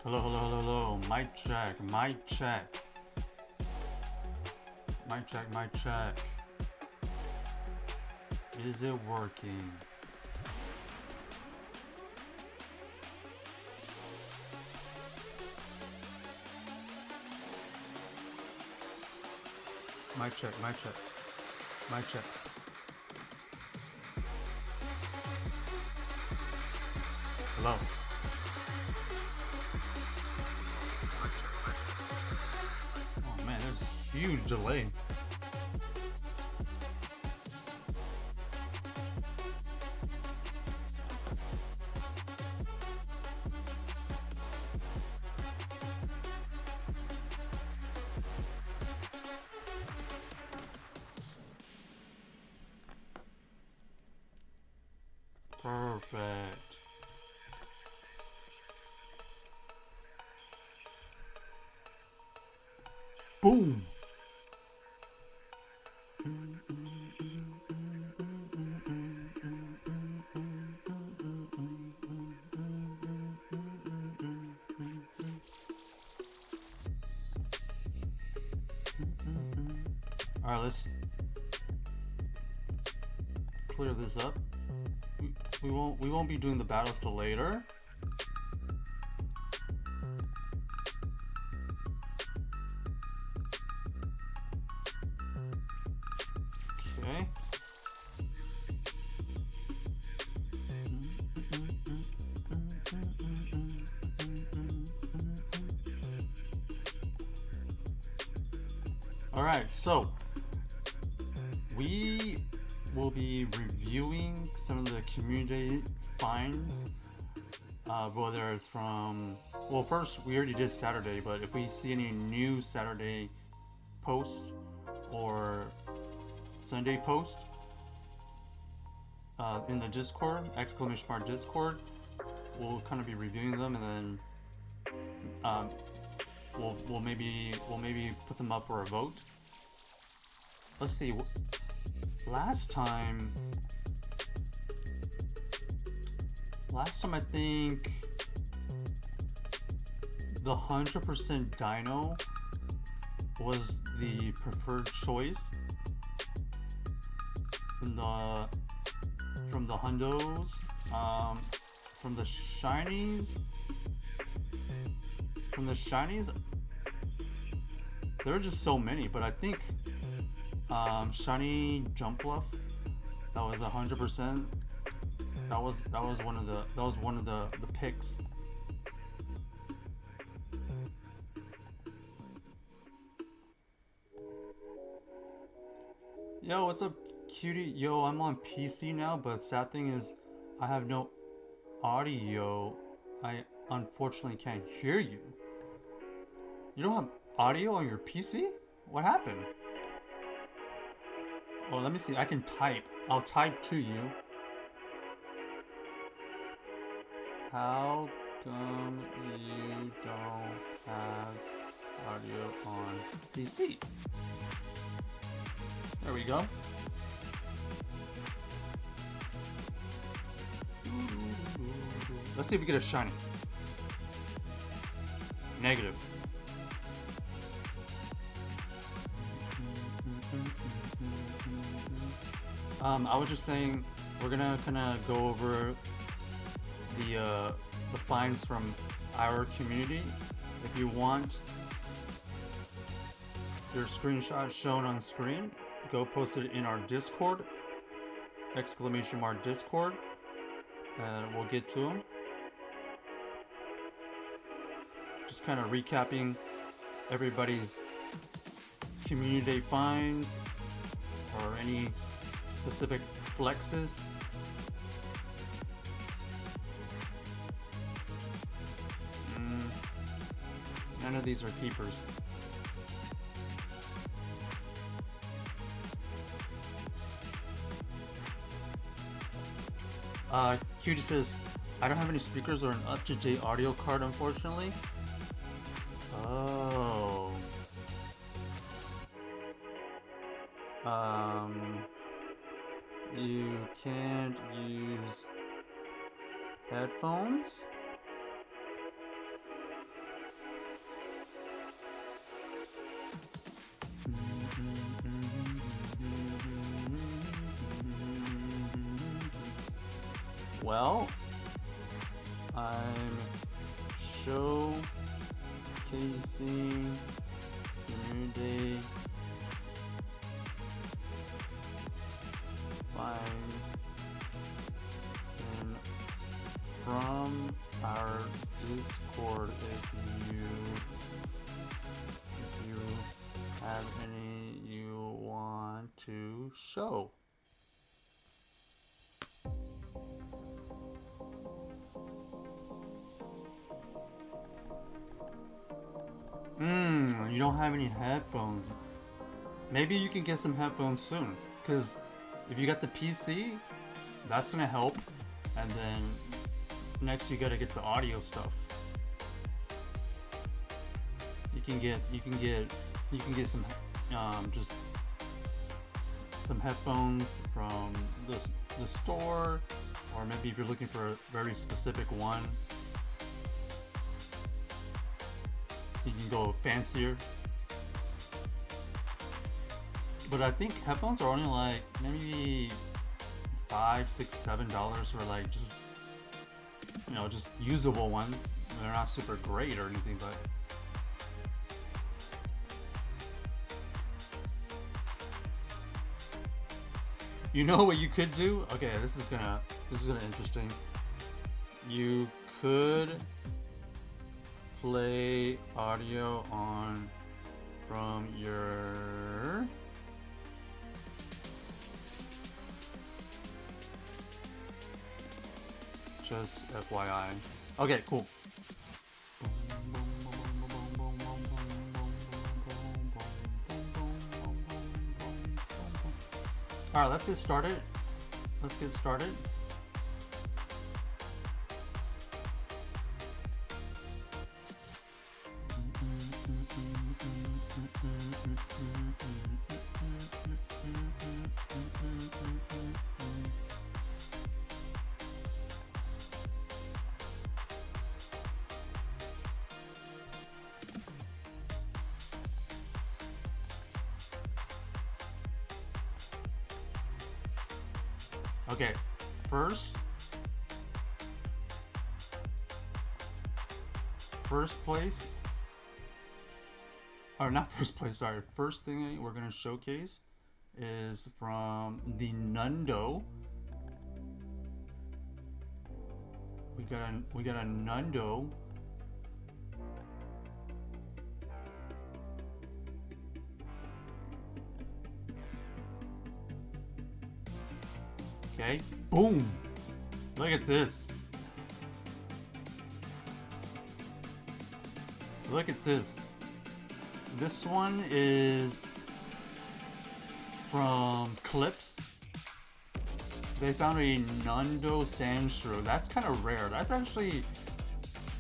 Hello, hello, hello, hello. Mic check, mic check. Mic check, mic check. Is it working? Mic check, mic check, mic check. Hello. Oh man, there's a huge delay. Perfect. Boom. Alright, let's clear this up. We won't be doing the battles till later. Okay. Alright, so we will be reviewing some of the community finds, whether it's from, well, first we already did Saturday, but if we see any new Saturday posts or Sunday post in the Discord, exclamation mark Discord, we'll kind of be reviewing them, and then we'll maybe put them up for a vote. Let's see. Last time I think the 100% Dino was the preferred choice from the hundos, from the shinies. There are just so many, but I think shiny Jumpluff, that was 100%. That was one of the picks. Yo, what's up, cutie? Yo, I'm on PC now, but sad thing is I have no audio. I unfortunately can't hear you. You don't have audio on your PC? What happened? Oh, let me see. I can type. I'll type to you. How come you don't have audio on PC? There we go. Let's see if we get a shiny. Negative. I was just saying we're gonna kind of go over the finds from our community. If you want your screenshot shown on screen, go post it in our Discord, exclamation mark Discord, and we'll get to them. Just kind of recapping everybody's community finds or any specific flexes. None of these are keepers. Cutie says, I don't have any speakers or an up-to-date audio card, unfortunately. Oh. You can't use headphones? Well, I'm showcasing community finds and from our Discord if you have any you want to show. You don't have any headphones. Maybe you can get some headphones soon, because if you got the PC, that's gonna help. And then next you gotta get the audio stuff. You can get some just some headphones from the store, or maybe if you're looking for a very specific one, you can go fancier. But I think headphones are only like maybe $5, $6, $7 for like just just usable ones. They're not super great or anything, but you know what you could do? Okay, this is gonna interesting. You could play audio on from your just FYI. Okay, cool. Alright, let's get started. Okay, first place, or not first place, sorry, first thing we're gonna showcase is from the Nundo. We got a Nundo. Okay, boom! Look at this. Look at this. This one is from Clips. They found a Nundo sand shrew. That's kind of rare. That's actually,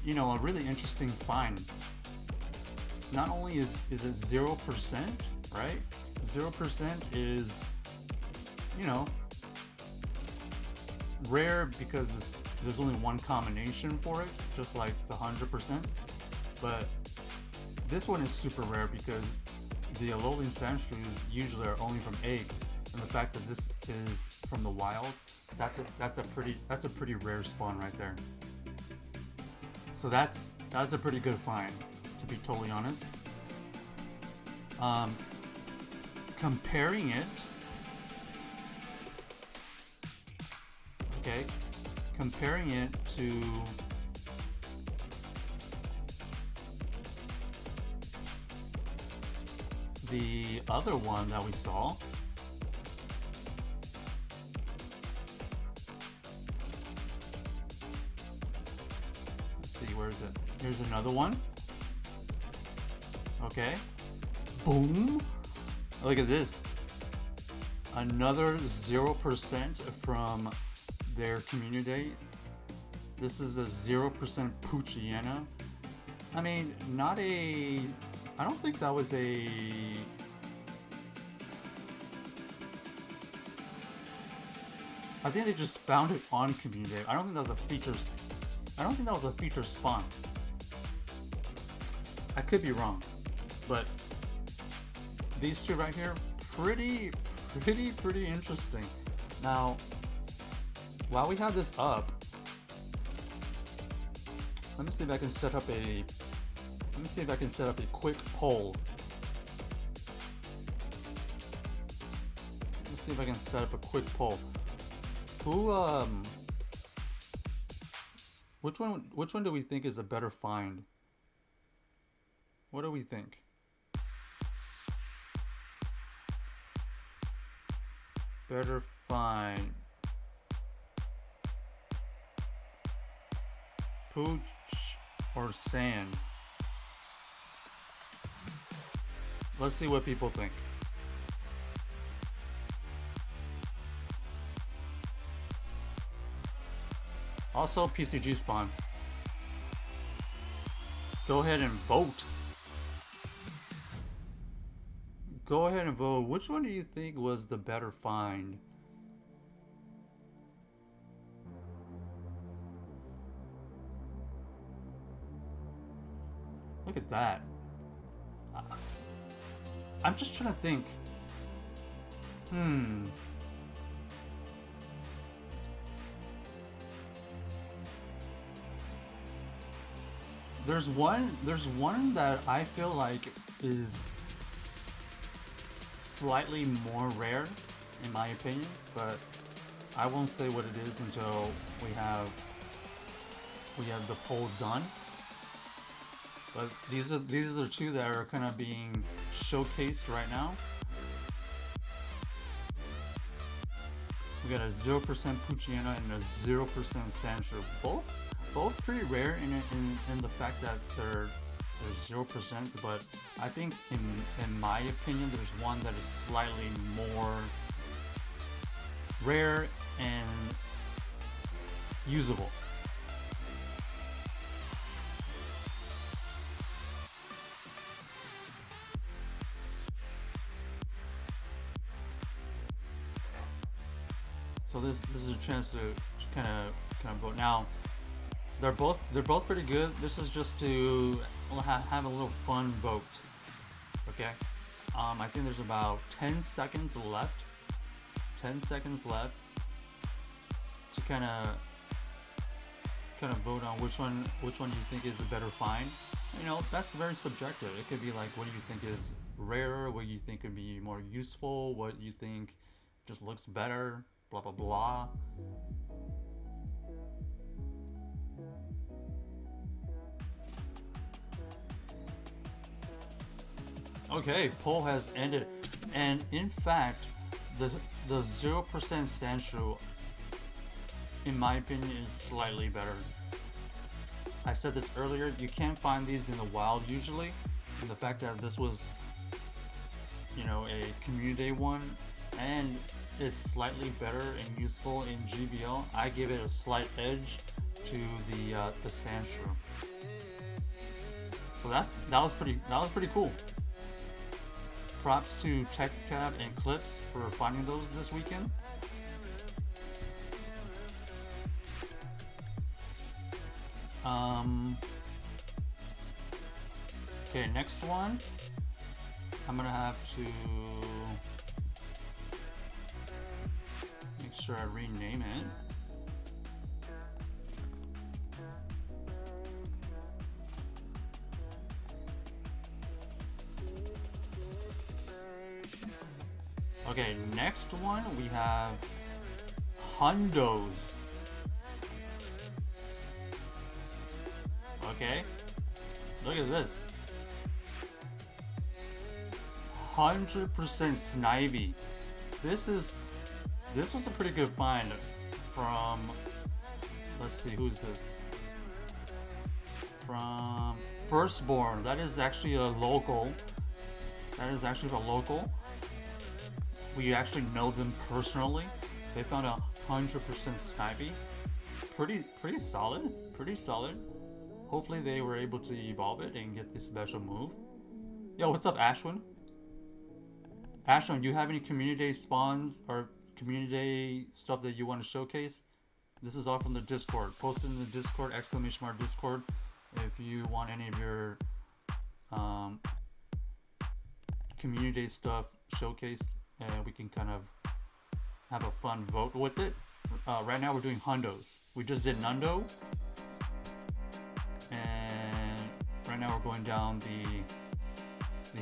a really interesting find. Not only is it 0%, right? 0% is, rare because there's only one combination for it, just like the 100%. But this one is super rare because the Alolan sand shrews usually are only from eggs, and the fact that this is from the wild, that's a pretty rare spawn right there. So that's a pretty good find, to be totally honest. Comparing it. Okay, comparing it to the other one that we saw. Let's see, where is it? Here's another one. Okay, boom! Look at this. Another 0% from their community. This is a 0% Poochyena. I mean, I don't think that was a... I think they just found it on community. I don't think that was a feature spawn. I could be wrong, but these two right here, pretty interesting. Now, while we have this up, Let me see if I can set up a. Let me see if I can set up a quick poll. Let's see if I can set up a quick poll. Who Which one do we think is a better find? What do we think? Better find. Pooch or sand? Let's see what people think. Also, PCG spawn. Go ahead and vote. Go ahead and vote. Which one do you think was the better find? Look at that. I'm just trying to think. There's one that I feel like is slightly more rare, in my opinion, but I won't say what it is until we have the poll done. But these are the two that are kind of being showcased right now. We got a 0% Pucciana and a 0% Sancho. Both pretty rare in the fact that they're 0%, but I think in my opinion there's one that is slightly more rare and usable. So this is a chance to kind of vote. Now they're both pretty good. This is just to have a little fun vote. Okay. I think there's about 10 seconds left. 10 seconds left to kind of vote on which one you think is a better find. You know, that's very subjective. It could be like, what do you think is rarer? What you think could be more useful? What you think just looks better? Blah blah blah. Okay, poll has ended, and in fact, the 0% Sancho, in my opinion, is slightly better. I said this earlier. You can't find these in the wild usually, and the fact that this was, you know, a community day one, and is slightly better and useful in GBL, I give it a slight edge to the Sancho. So that was pretty cool. Props to TextCab and Clips for finding those this weekend. Okay, next one. I'm gonna have to make sure I rename it. Okay, next one we have Hundos. Okay, look at this. 100% Snivy. This was a pretty good find from, let's see, who's this? From Firstborn. That is actually a local. We actually know them personally. They found 100% Snivy. Pretty solid. Hopefully they were able to evolve it and get this special move. Yo, what's up, Ashwin? Ashwin, do you have any community day spawns or community day stuff that you want to showcase? This is all from the Discord. Post it in the Discord, !Discord, if you want any of your community day stuff showcased. And we can kind of have a fun vote with it. Right now we're doing Hundos. We just did Nundo. And right now we're going down the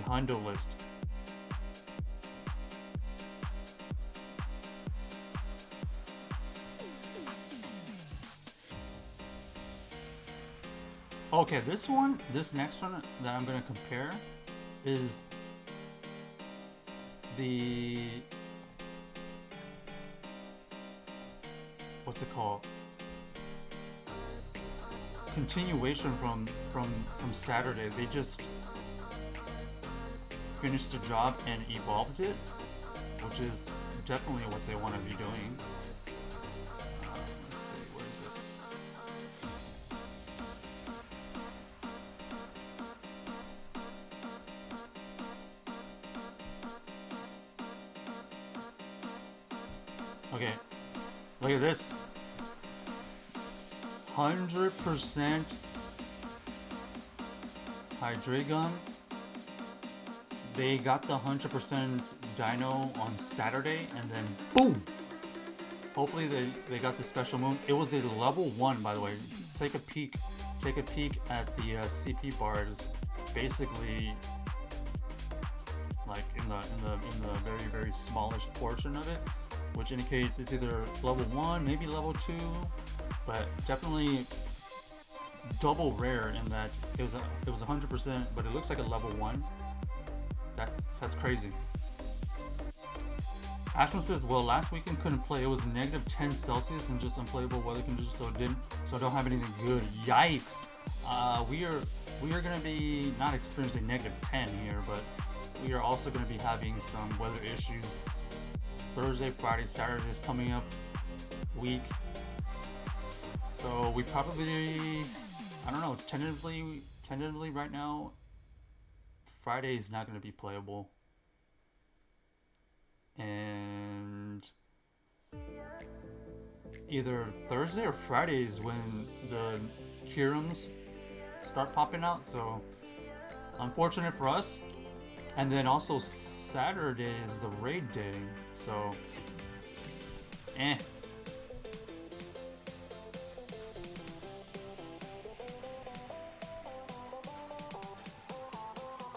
hundo list. Okay, this next one that I'm gonna compare is the, what's it called? Continuation from Saturday. They just finished the job and evolved it, which is definitely what they want to be doing. Let's see, where is it? Okay, look at this. 100% Hydreigon. They got the 100% Dino on Saturday, and then boom! Hopefully they got the special move. It was a level 1, by the way. Take a peek at the CP bar. It's basically like in the very, very smallish portion of it, which indicates it's either level 1, maybe level 2, but definitely double rare in that it was 100%, but it looks like a level 1. That's crazy. Ashman says, well, last weekend couldn't play. It was negative 10 Celsius and just unplayable weather conditions, so I don't have anything good. Yikes! We are gonna be not experiencing negative 10 here, but we are also gonna be having some weather issues. Thursday, Friday, Saturday is coming up week, so we probably, I don't know, tentatively right now, Friday is not going to be playable, and either Thursday or Friday is when the Kirums start popping out, so unfortunate for us. And then also Saturday is the raid day, so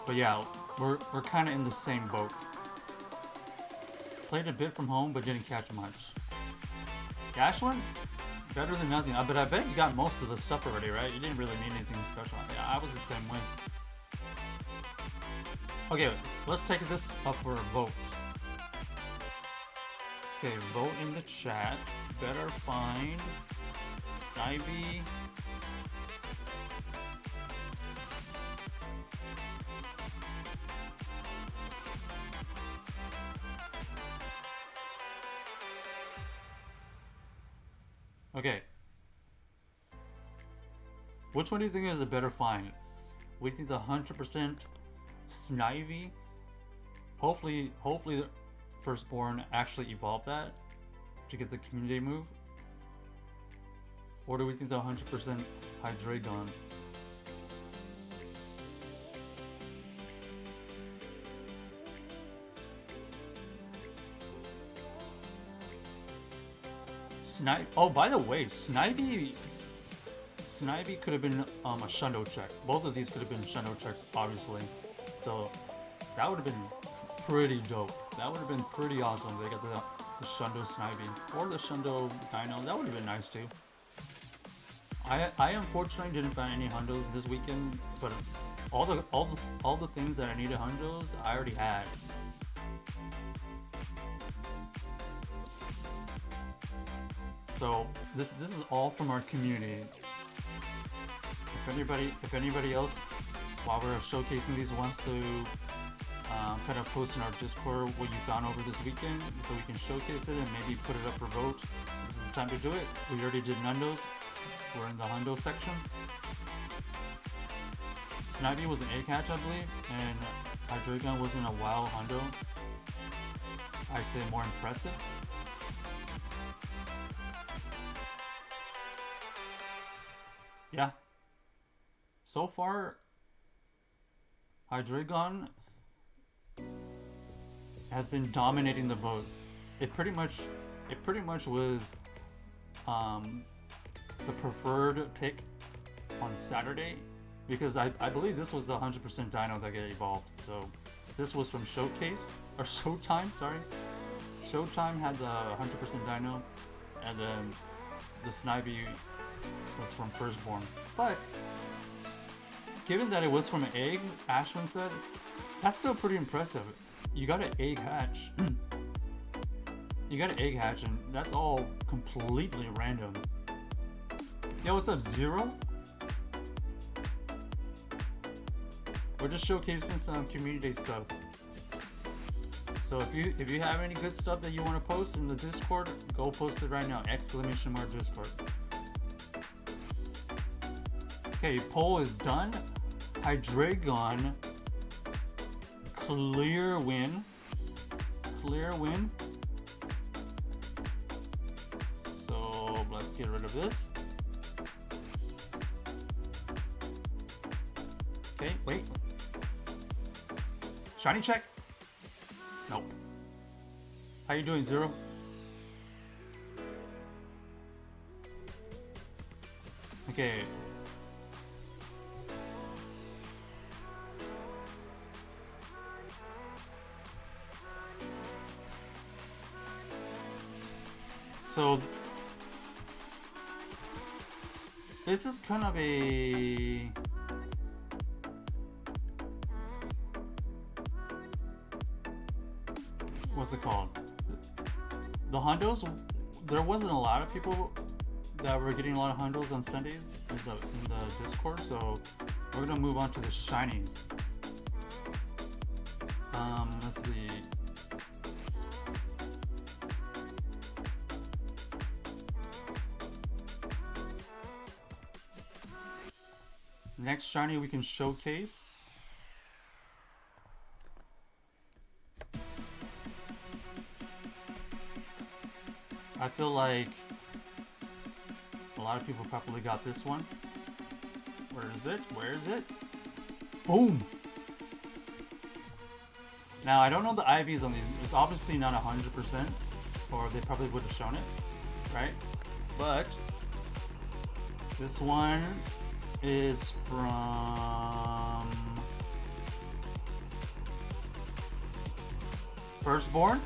But yeah, we're kind of in the same boat. Played a bit from home, but didn't catch much. Ashland, better than nothing. But I bet you got most of the stuff already, right? You didn't really need anything special. Yeah, I was the same way. Okay, let's take this up for a vote. Okay, vote in the chat. Better find Snivy. Okay. Which one do you think is a better find? We think the 100% Snivy. Hopefully the Firstborn actually evolved that to get the community move. Or do we think the 100% Hydreigon? Oh, by the way, Snivy could have been a Shundo check. Both of these could have been Shundo checks, obviously. So that would have been pretty dope. That would have been pretty awesome. They got the Shundo Snivy or the Shundo Dino. That would have been nice too. I unfortunately didn't find any Hundos this weekend, but all the things that I needed Hundos I already had. So this is all from our community. If anybody else, while we're showcasing these, wants to kind of post in our Discord what you found over this weekend, so we can showcase it and maybe put it up for vote, this is the time to do it. We already did Nando's. We're in the Hundo section. Snivy was an A catch, I believe, and Hydreigon wasn't a wild Hundo. I say more impressive. Yeah. So far, Hydreigon has been dominating the votes. It pretty much was the preferred pick on Saturday, because I believe this was the 100% dino that got evolved. So this was from Showcase, or Showtime, sorry. Showtime had the 100% dino, and then the Snivy was from Firstborn. But given that it was from an egg, Ashwin said, that's still pretty impressive. You got an egg hatch. You got an egg hatch, and that's all completely random. Yo, what's up, Zero? We're just showcasing some community stuff. So if you have any good stuff that you want to post in the Discord, go post it right now! !Discord. Okay, poll is done. Hydreigon, clear win. Clear win. So let's get rid of this. Okay, wait. Shiny check? Nope. How you doing, Zero? Okay. So this is kind of a what's it called? The hundos. There wasn't a lot of people that were getting a lot of hundos on Sundays in the Discord, so we're gonna move on to the shinies. Let's see. Next shiny we can showcase. I feel like a lot of people probably got this one. Where is it? Where is it? Boom! Now, I don't know the IVs on these. It's obviously not 100%, or they probably would have shown it, right? But this one is from Firstborn.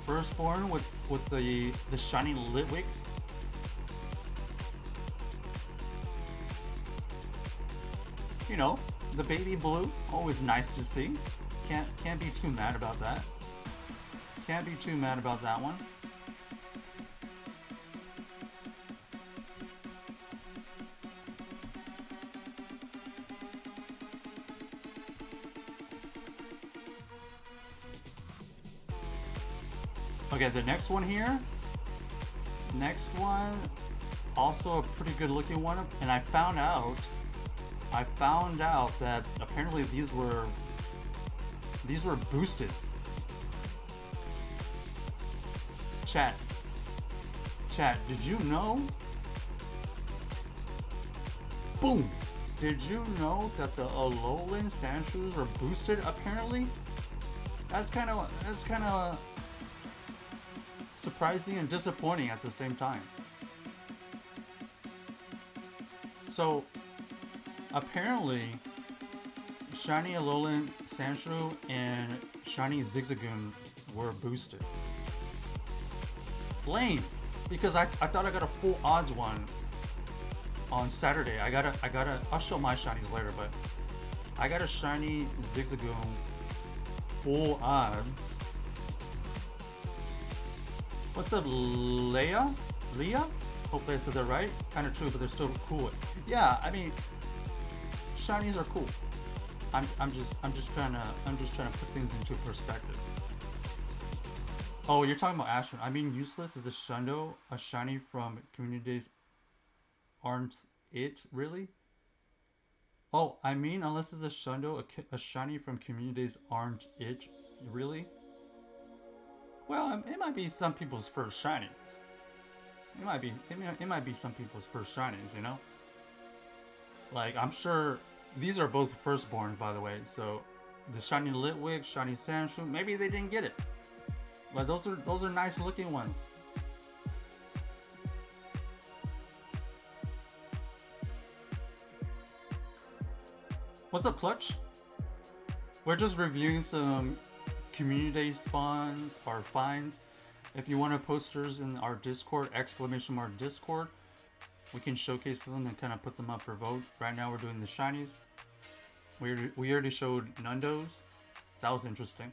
Firstborn with the shiny Litwick. You know, the baby blue, always nice to see. Can't be too mad about that. Can't be too mad about that one. Okay, the next one here. Next one, also a pretty good looking one, and I found out that apparently these were boosted. Chat, did you know? Boom! Did you know that the Alolan Sandshrews were boosted apparently? That's kind of surprising and disappointing at the same time. So apparently shiny Alolan Sandshrew and shiny Zigzagoon were boosted. Lame, because I thought I got a full odds one on Saturday. I'll show my shinies later, but I got a shiny Zigzagoon full odds. What's up, Leah? Hopefully I said that right. Kind of true, but they're still cool. Yeah, I mean, shinies are cool. I'm just trying to put things into perspective. Oh, you're talking about Ashwin. I mean, Useless is a Shundo, a shiny from Community Days. Aren't it really? Oh, I mean, unless it's a Shundo, a shiny from Community Days. Aren't it really? Well, it might be some people's first shinies. It might be some people's first shinies, you know? Like, I'm sure these are both firstborns, by the way. So the shiny Litwick, shiny Sandshrew, maybe they didn't get it. But those are nice looking ones. What's up, Clutch? We're just reviewing some community day spawns or finds. If you want to posters in our Discord, !Discord, we can showcase them and kind of put them up for vote. Right now we're doing the shinies. We already showed Nundos. That was interesting.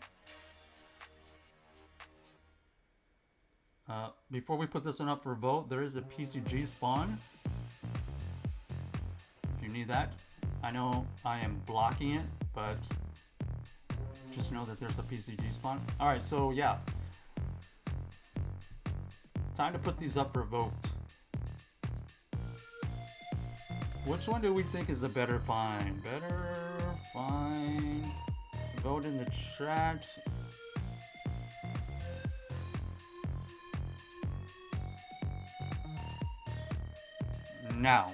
Before we put this one up for vote, there is a PCG spawn. If you need that. I know I am blocking it, but just know that there's a PCG spawn. Alright, so yeah. Time to put these up for vote. Which one do we think is a better find? Better find. Vote in the chat. Now.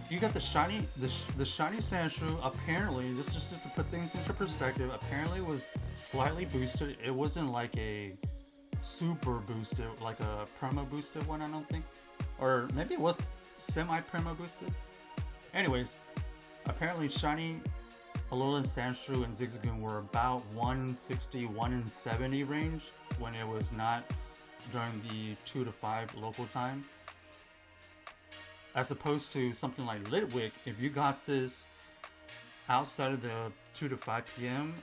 You got the shiny, the shiny Sandshrew. Apparently, this just to put things into perspective. Apparently, was slightly boosted. It wasn't like a super boosted, like a promo boosted one. I don't think, or maybe it was semi promo boosted. Anyways, apparently, shiny Alolan Sandshrew and Zigzagoon were about 160, 170 range when it was not during the 2 to 5 local time. As opposed to something like Litwick, if you got this outside of the 2 to 5 p.m.,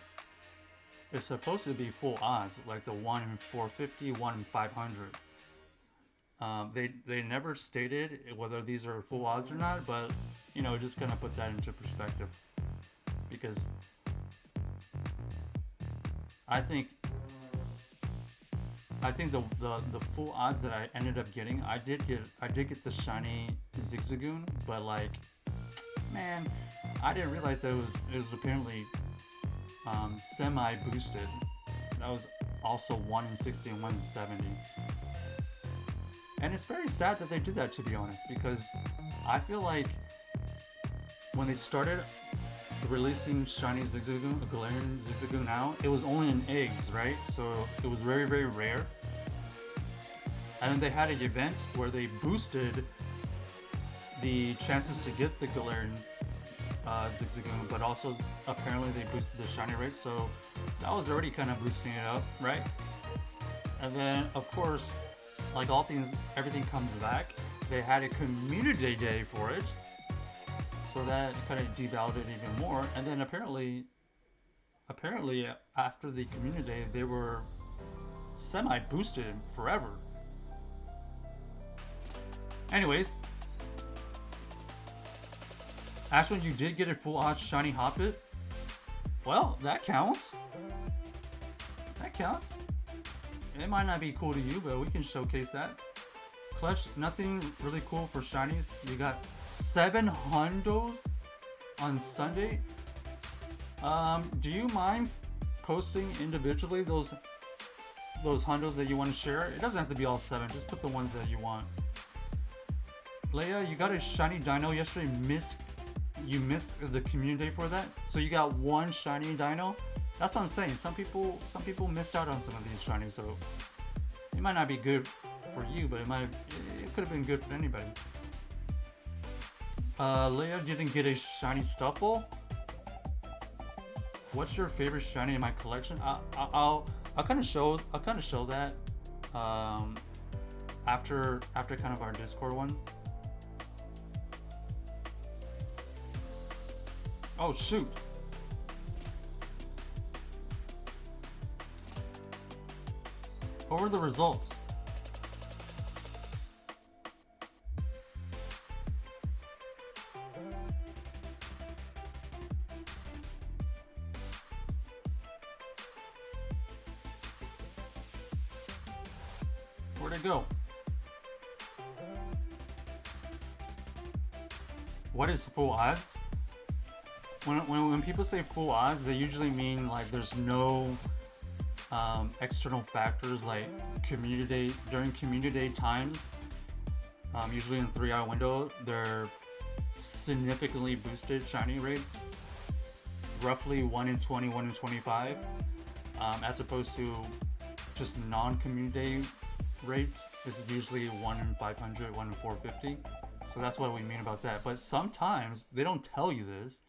it's supposed to be full odds, like the 1 in 450, 1 in 500. They never stated whether these are full odds or not, but you know, just kind of put that into perspective. Because I think the full odds that I ended up getting, I did get the shiny Zigzagoon, but like, man, I didn't realize that it was apparently semi boosted. That was also 1 in 60 and 1 in 70. And it's very sad that they did that, to be honest, because I feel like when they started releasing shiny Zigzagoon, Galarian Zigzagoon out, it was only in eggs, right? So it was very, very rare. And then they had an event where they boosted the chances to get the Galarian Zigzagoon, but also apparently they boosted the shiny rate, so that was already kind of boosting it up, right? And then, of course, like all things, everything comes back. They had a community day for it, so that kind of devalued it even more. And then apparently after the community day, they were semi-boosted forever. Anyways, Ashwin, you did get a full odds shiny Hoppip. Well, that counts. That counts. It might not be cool to you, but we can showcase that. Clutch, nothing really cool for shinies. You got 7 hundos on Sunday. Do you mind posting individually those hundos that you want to share? It doesn't have to be all 7. Just put the ones that you want. Leia, you got a shiny dino yesterday. You missed the community day for that. So you got 1 shiny dino. That's what I'm saying. Some people missed out on some of these shinies, so it might not be good for you, but it could have been good for anybody. Leia didn't get a shiny Stuffle. What's your favorite shiny in my collection? I'll kind of show that after kind of our Discord ones. Oh shoot. What were the results? Where'd it go? What is full odds? When people say full odds, they usually mean like there's no external factors like during community day times. Usually in 3-hour window, they're significantly boosted shiny rates, roughly 1 in 20, 1 in 25, as opposed to just non-community rates is usually 1 in 500, 1 in 450. So that's what we mean about that. But sometimes they don't tell you this.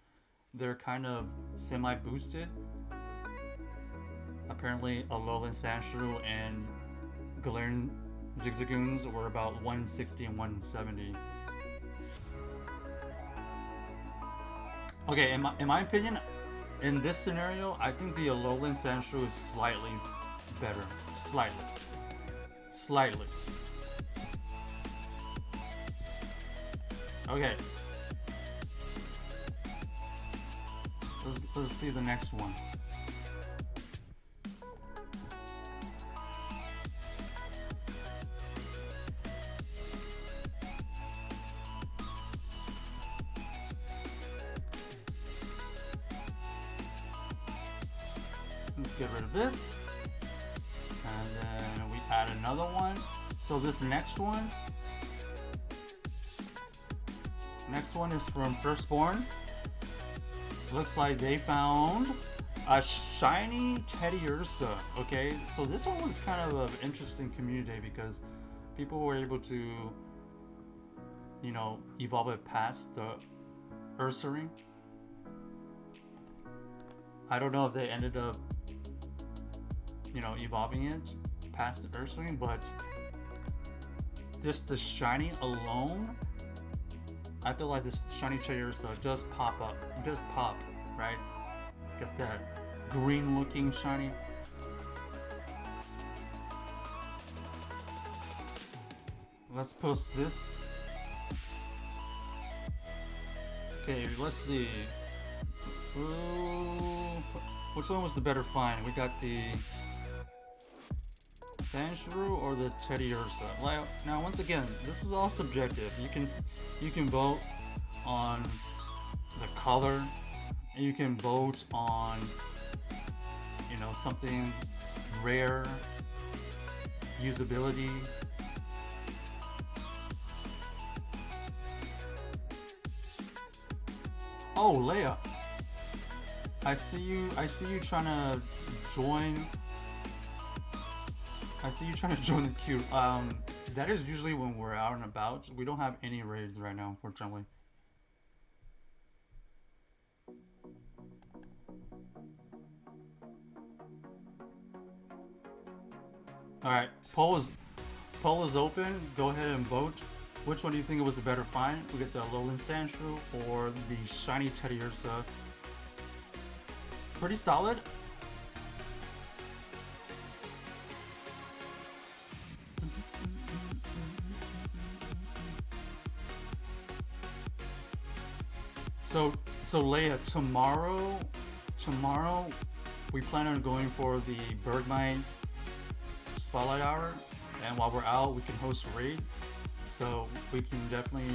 They're kind of semi-boosted. Apparently, Alolan Sandshrew and Galarian Zigzagoons were about 1 in 60 and 1 in 70. Okay, in my opinion, in this scenario, I think the Alolan Sandshrew is slightly better. Slightly. Okay. Let's see the next one. Let's get rid of this. And then we add another one. So this next one is from Firstborn. Looks like they found a shiny Teddiursa. Okay, so this one was kind of an interesting community because people were able to, you know, evolve it past the Ursaring. I don't know if they ended up, you know, evolving it past the Ursaring, but just the shiny alone, I feel like this shiny Teddiursa does pop up. It does pop, right? Get that green looking shiny. Let's post this. Okay, let's see. Ooh, which one was the better find? We got the Sandshrew or the Teddiursa. Now, once again, this is all subjective. You can vote on the color, and you can vote on, you know, something rare, usability. Oh, Leia, I see you trying to join. I see you trying to join the queue. That is usually when we're out and about. We don't have any raids right now, unfortunately. Alright, poll is open. Go ahead and vote. Which one do you think was the better find? We get the Alolan Sandshrew or the shiny Teddiursa. Pretty solid. So Leia, tomorrow we plan on going for the Bergmite Spotlight Hour, and while we're out we can host raids, so we can definitely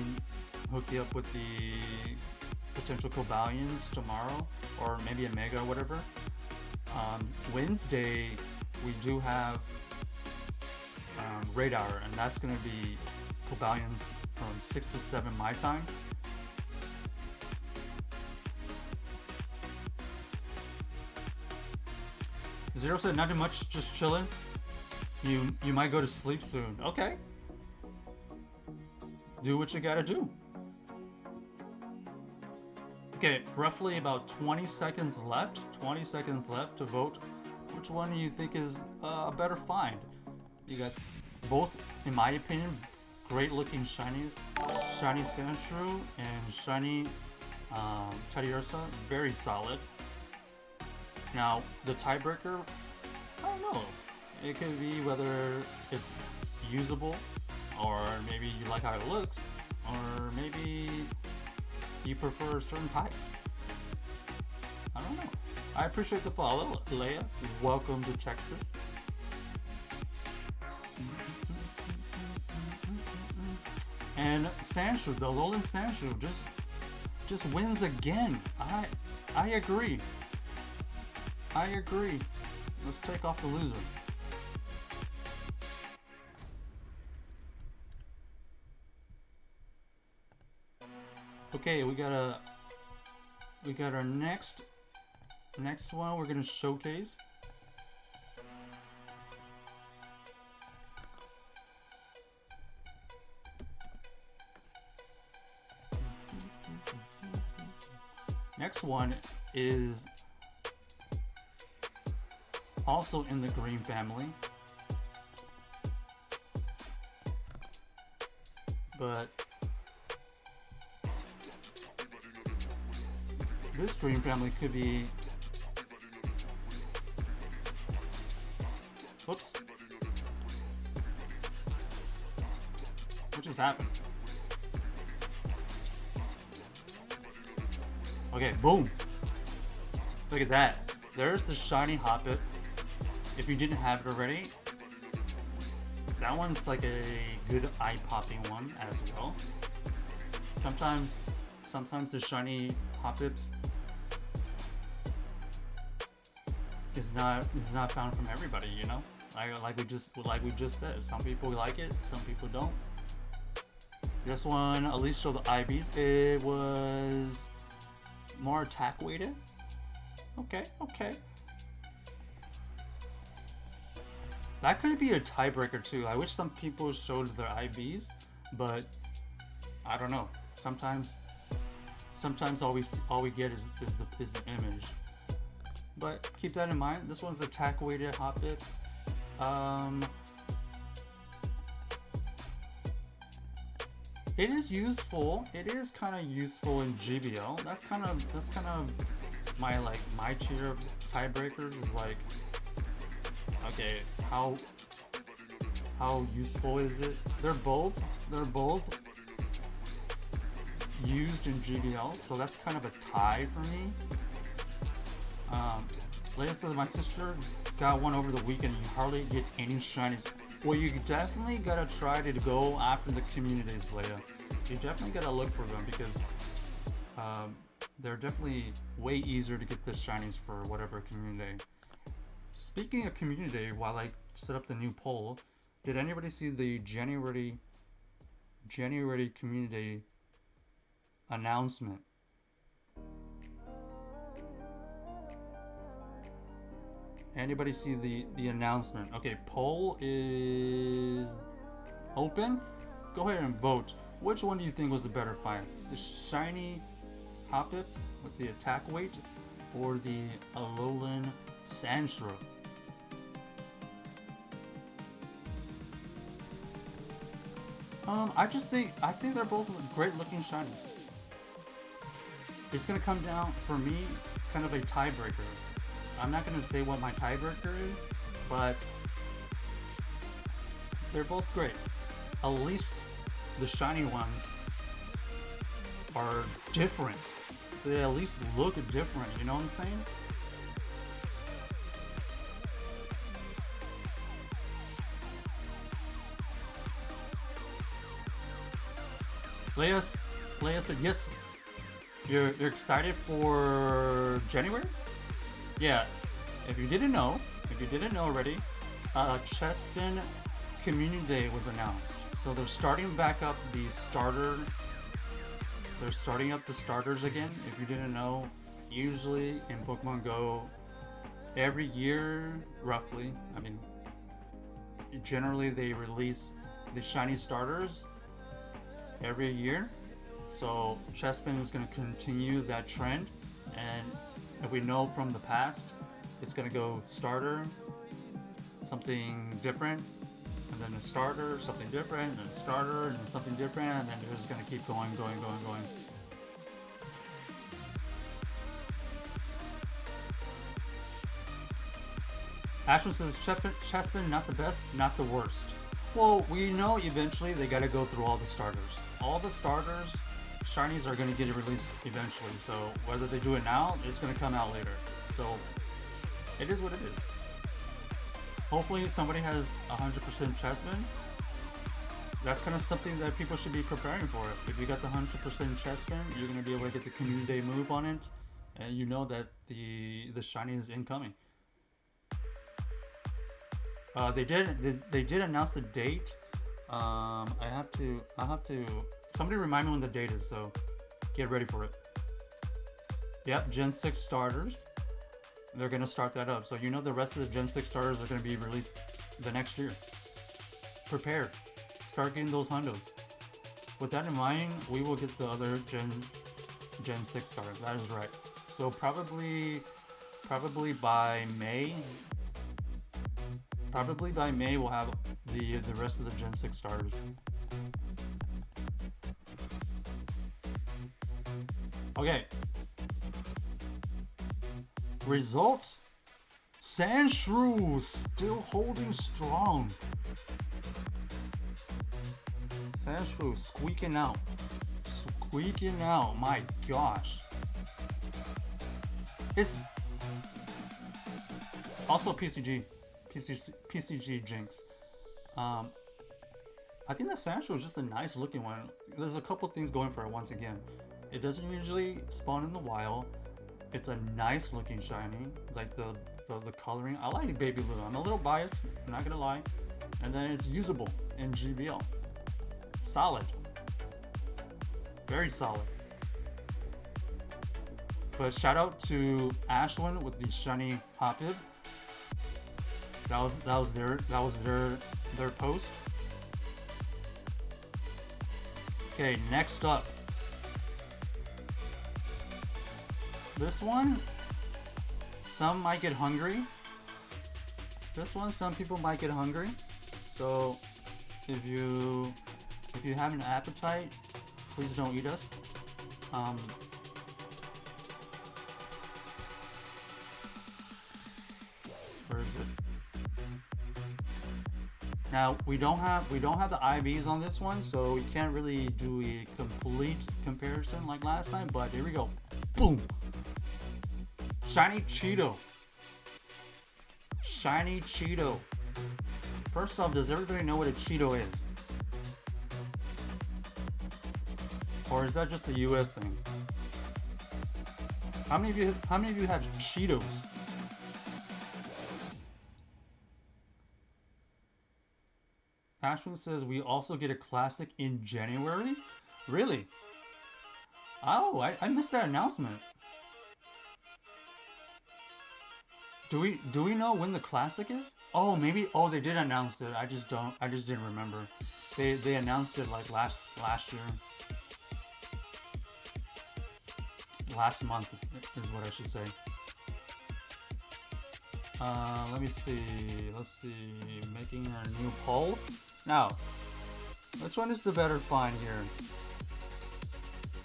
hook you up with the potential Cobalions tomorrow, or maybe a Mega or whatever. Wednesday we do have raid hour, and that's going to be Cobalions from 6 to 7 my time. Zero said nothing much, just chilling. You might go to sleep soon. Okay. Do what you gotta do. Okay, roughly about 20 seconds left. 20 seconds left to vote. Which one do you think is a better find? You got both, in my opinion, great looking shinies. Shiny Sandshrew and shiny Teddiursa, very solid. Now, the tiebreaker, I don't know. It could be whether it's usable, or maybe you like how it looks, or maybe you prefer a certain type. I don't know. I appreciate the follow, Leia. Welcome to Texas. And Sandshrew, the Alolan Sandshrew, just wins again. I agree. I agree. Let's take off the loser. Okay, we got our next one we're gonna showcase. next one is also in the green family, but this green family could be, whoops, what just happened? Okay, boom. Look at that. There's the shiny Hoppip. If you didn't have it already, that one's like a good eye-popping one as well. Sometimes the shiny Hoppips is not found from everybody, you know. Like we just said, some people like it, some people don't. This one at least showed the IVs. It was more attack weighted. Okay. That could be a tiebreaker too. I wish some people showed their IVs, but I don't know. Sometimes all we get is the image. But keep that in mind. This one's attack weighted Hoppip. It is useful. It is kind of useful in GBL. That's kind of my tier of tiebreakers is like, okay, how useful is it? They're both used in GBL, so that's kind of a tie for me. Like I said, my sister got one over the weekend. You hardly get any shinies. Well, you definitely gotta try to go after the communities, Leia. You definitely gotta look for them because they're definitely way easier to get the shinies for whatever community. Speaking of community, while I set up the new poll, did anybody see the January community announcement? Anybody see the announcement? Okay, poll is open. Go ahead and vote. Which one do you think was the better find? The shiny Hoppip with the attack weight, or the Alolan Sandshrew? I think they're both great looking shinies. It's gonna come down for me, kind of a tiebreaker. I'm not gonna say what my tiebreaker is, but they're both great. At least the shiny ones are different. They at least look different, you know what I'm saying? Leia said yes. You're excited for January? Yeah. If you didn't know already, Chespin Community Day was announced. So they're starting back up the starter. They're starting up the starters again. If you didn't know, usually in Pokemon Go, every year, roughly, I mean, generally they release the shiny starters every year. So Chespin is going to continue that trend, and if we know from the past, it's going to go starter, something different, and then a starter, something different, and then a starter, and then something different, and then they're just going to keep going. Ashwin says, Chespin, not the best, not the worst. Well, we know eventually they got to go through all the starters. All the starters, shinies are going to get released eventually. So whether they do it now, it's going to come out later. So it is what it is. Hopefully somebody has 100% Chespin. That's kind of something that people should be preparing for. If you got the 100% Chespin, you're going to be able to get the community day move on it, and you know that the shiny is incoming. They did announce the date. I'll have to. Somebody remind me when the date is. So get ready for it. Yep, Gen 6 starters. They're gonna start that up. So you know the rest of the Gen 6 starters are gonna be released the next year. Prepare. Start getting those hundos. With that in mind, we will get the other Gen 6 starters. That is right. So probably by May. Probably by May we'll have the rest of the Gen 6 starters. Okay. Results. Sandshrew still holding strong. Sandshrew squeaking out. Squeaking out. My gosh. It's also PCG Jinx. I think the Sandshrew is just a nice looking one. There's a couple things going for it once again. It doesn't usually spawn in the wild. It's a nice looking shiny. Like the coloring. I like Baby Blue. I'm a little biased, I'm not gonna lie. And then it's usable in GBL. Solid. Very solid. But shout out to Ashwin with the shiny Hoppip. That was their post. Okay, next up. This one, some might get hungry. This one, some people might get hungry. So if you have an appetite, please don't eat us. Where is it? Now we don't have the IVs on this one, so we can't really do a complete comparison like last time. But here we go. Boom. Shiny Cheeto. Shiny Cheeto. First off, does everybody know what a Cheeto is? Or is that just a US thing? How many of you have Cheetos? Ashwin says we also get a classic in January? Really? Oh, I missed that announcement. Do we know when the classic is? Oh, maybe. Oh, they did announce it. I just didn't remember. They announced it like last year. Last month is what I should say. Let me see. Let's see. Making a new poll. Now, which one is the better find here?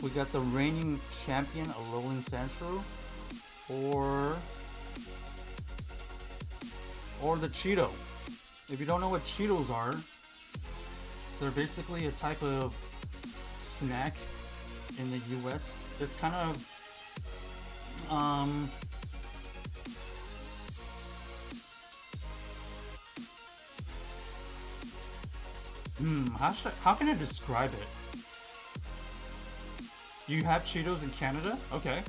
We got the reigning champion, Alolan Sandshrew, or the Cheeto. If you don't know what Cheetos are, they're basically a type of snack in the US. It's kind of how can I describe it? You have Cheetos in Canada? Okay.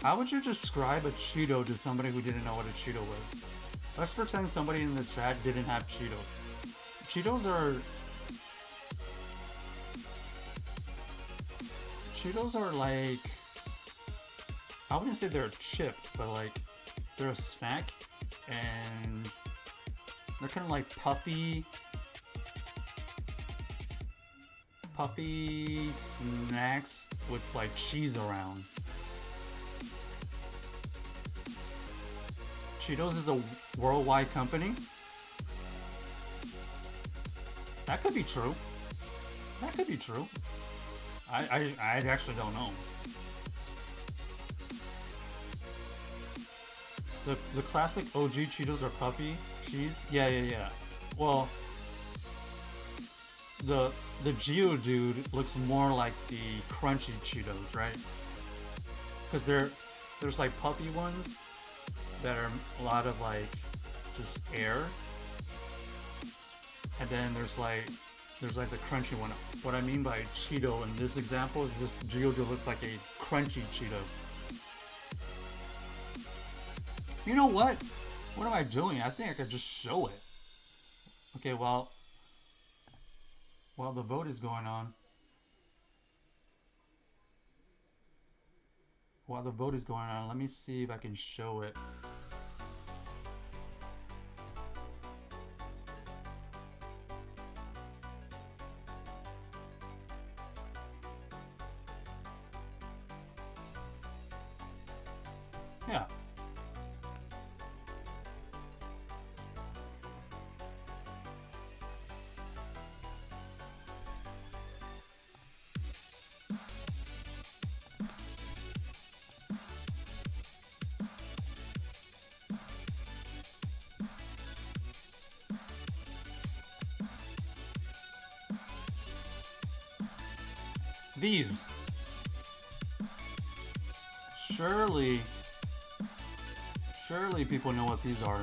How would you describe a Cheeto to somebody who didn't know what a Cheeto was? Let's pretend somebody in the chat didn't have Cheetos. Cheetos are like, I wouldn't say they're a chip, but like they're a snack, and they're kind of like puffy snacks with like cheese around. Cheetos is a worldwide company. That could be true. That could be true. I actually don't know. The classic OG Cheetos are puffy cheese. Yeah. Well, the Geodude looks more like the crunchy Cheetos, right? Because there's like puffy ones that are a lot of like just air, and then there's like the crunchy one. What I mean by Cheeto in this example is this Geodude looks like a crunchy Cheeto. You know what? What am I doing? I think I could just show it. Okay, while the vote is going on. While the vote is going on, let me see if I can show it. These. Surely people know what these are.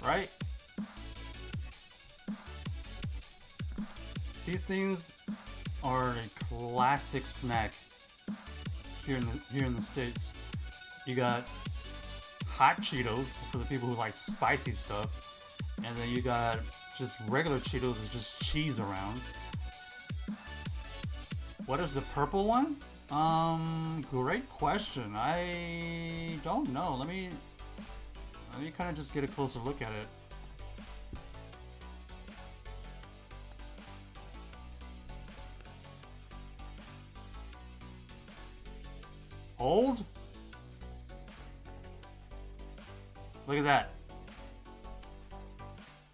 Right? These things are a classic snack here in the States. You got hot Cheetos for the people who like spicy stuff, and then you got just regular Cheetos with just cheese around. What is the purple one? Great question. I don't know. Let me kind of just get a closer look at it. Old? Look at that.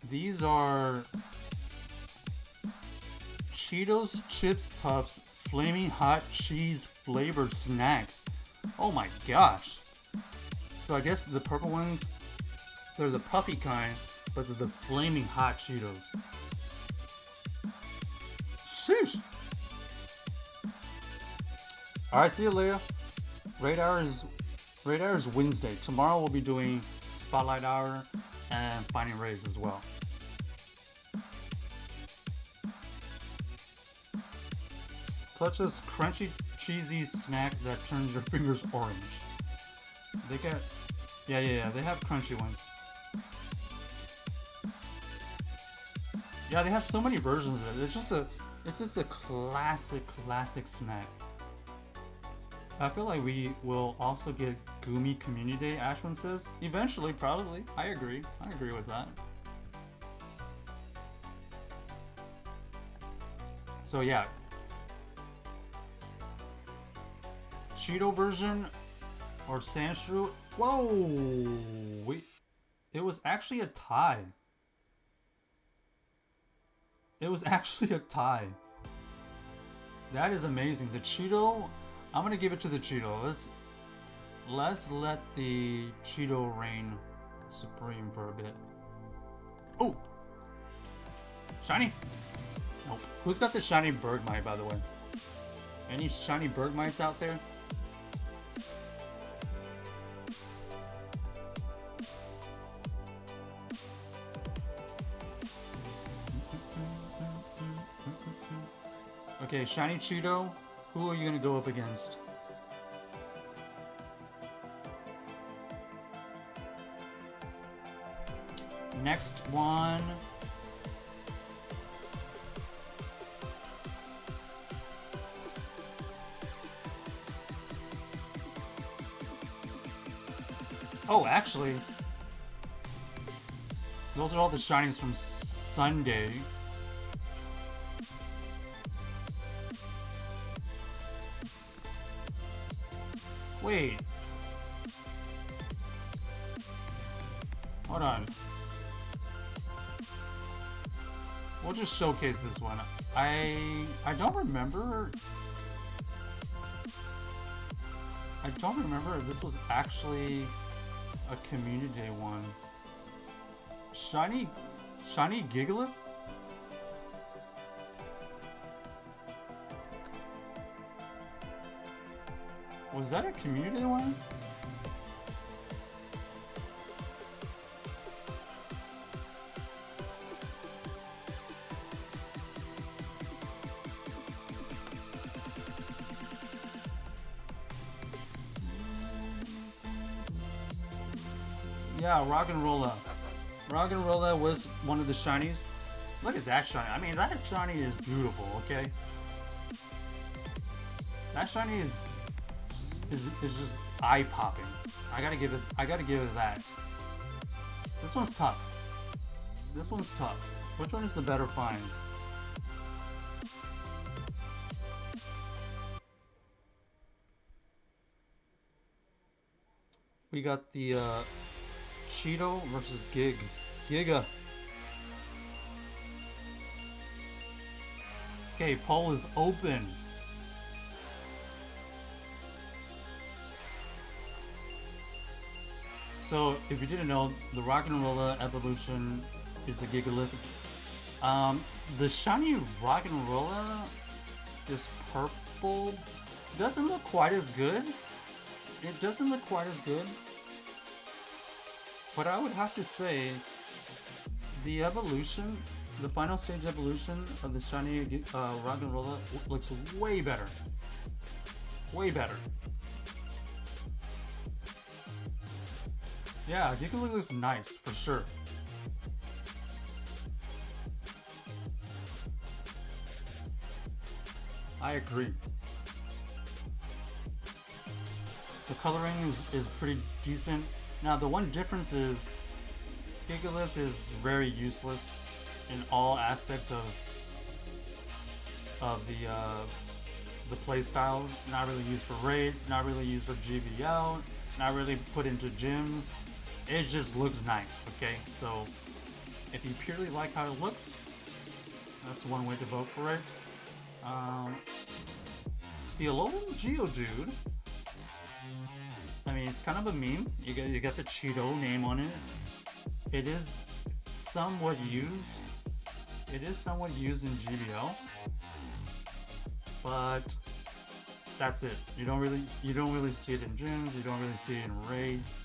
These are Cheetos Chips Puffs Flaming Hot Cheese Flavored Snacks. Oh my gosh. So I guess the purple ones, they're the puffy kind, but they're the Flaming Hot Cheetos. Sheesh. Alright, see you later. Raid Hour is Wednesday. Tomorrow we'll be doing Spotlight Hour and finding raids as well. Such as crunchy, cheesy snack that turns your fingers orange. They get, yeah. They have crunchy ones. Yeah, they have so many versions of it. It's just a classic snack. I feel like we will also get Gumi Community Day, Ashwin says. Eventually, probably. I agree with that. So yeah. Cheeto version or Sandshrew. Whoa! Wait. It was actually a tie. That is amazing. The Cheeto, I'm gonna give it to the Cheeto. Let's let the Cheeto reign supreme for a bit. Oh! Shiny? Nope. Who's got the shiny Bergmite, by the way? Any shiny Bergmites out there? Okay, shiny Cheeto. Who are you gonna go up against? Next one. Oh, actually, those are all the shinies from Sunday. Wait. Hold on. We'll just showcase this one. I don't remember. I don't remember if this was actually a community day one. Shiny Gigalith? Was that a community one? Yeah, Rock and Rolla. Rock and Rolla was one of the shinies. Look at that shiny. I mean, that shiny is beautiful, okay? That shiny is just eye-popping. I gotta give it that. This one's tough. Which one is the better find? We got the Cheeto versus Giga. Okay, poll is open. So, if you didn't know, the Rock and Rolla evolution is the Gigalith. The shiny rock and rolla, this purple, doesn't look quite as good. It doesn't look quite as good. But I would have to say, the evolution, the final stage evolution of the shiny rock and rolla looks way better. Way better. Yeah, Gigalith looks nice for sure. I agree. The coloring is pretty decent. Now the one difference is Gigalith is very useless in all aspects of the playstyle. Not really used for raids, not really used for GVL, not really put into gyms. It just looks nice, okay? So if you purely like how it looks, that's one way to vote for it. The Alolan Geodude, I mean, it's kind of a meme. You got the Cheeto name on it. It is somewhat used. It is somewhat used in GBL, but that's it. You don't really see it in gyms. You don't really see it in raids.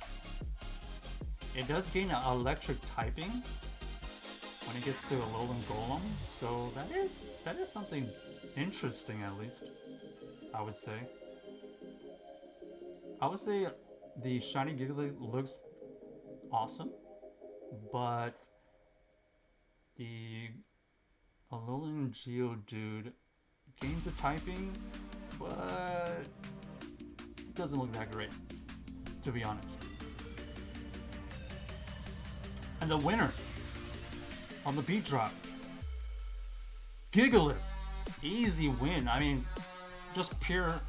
It does gain an electric typing when it gets to Alolan Golem, so that is something interesting, at least. I would say. The shiny Gigalith looks awesome, but the Alolan Geodude gains a typing, but doesn't look that great, to be honest. And the winner on the beat drop, Gigalith, easy win. I mean, just pure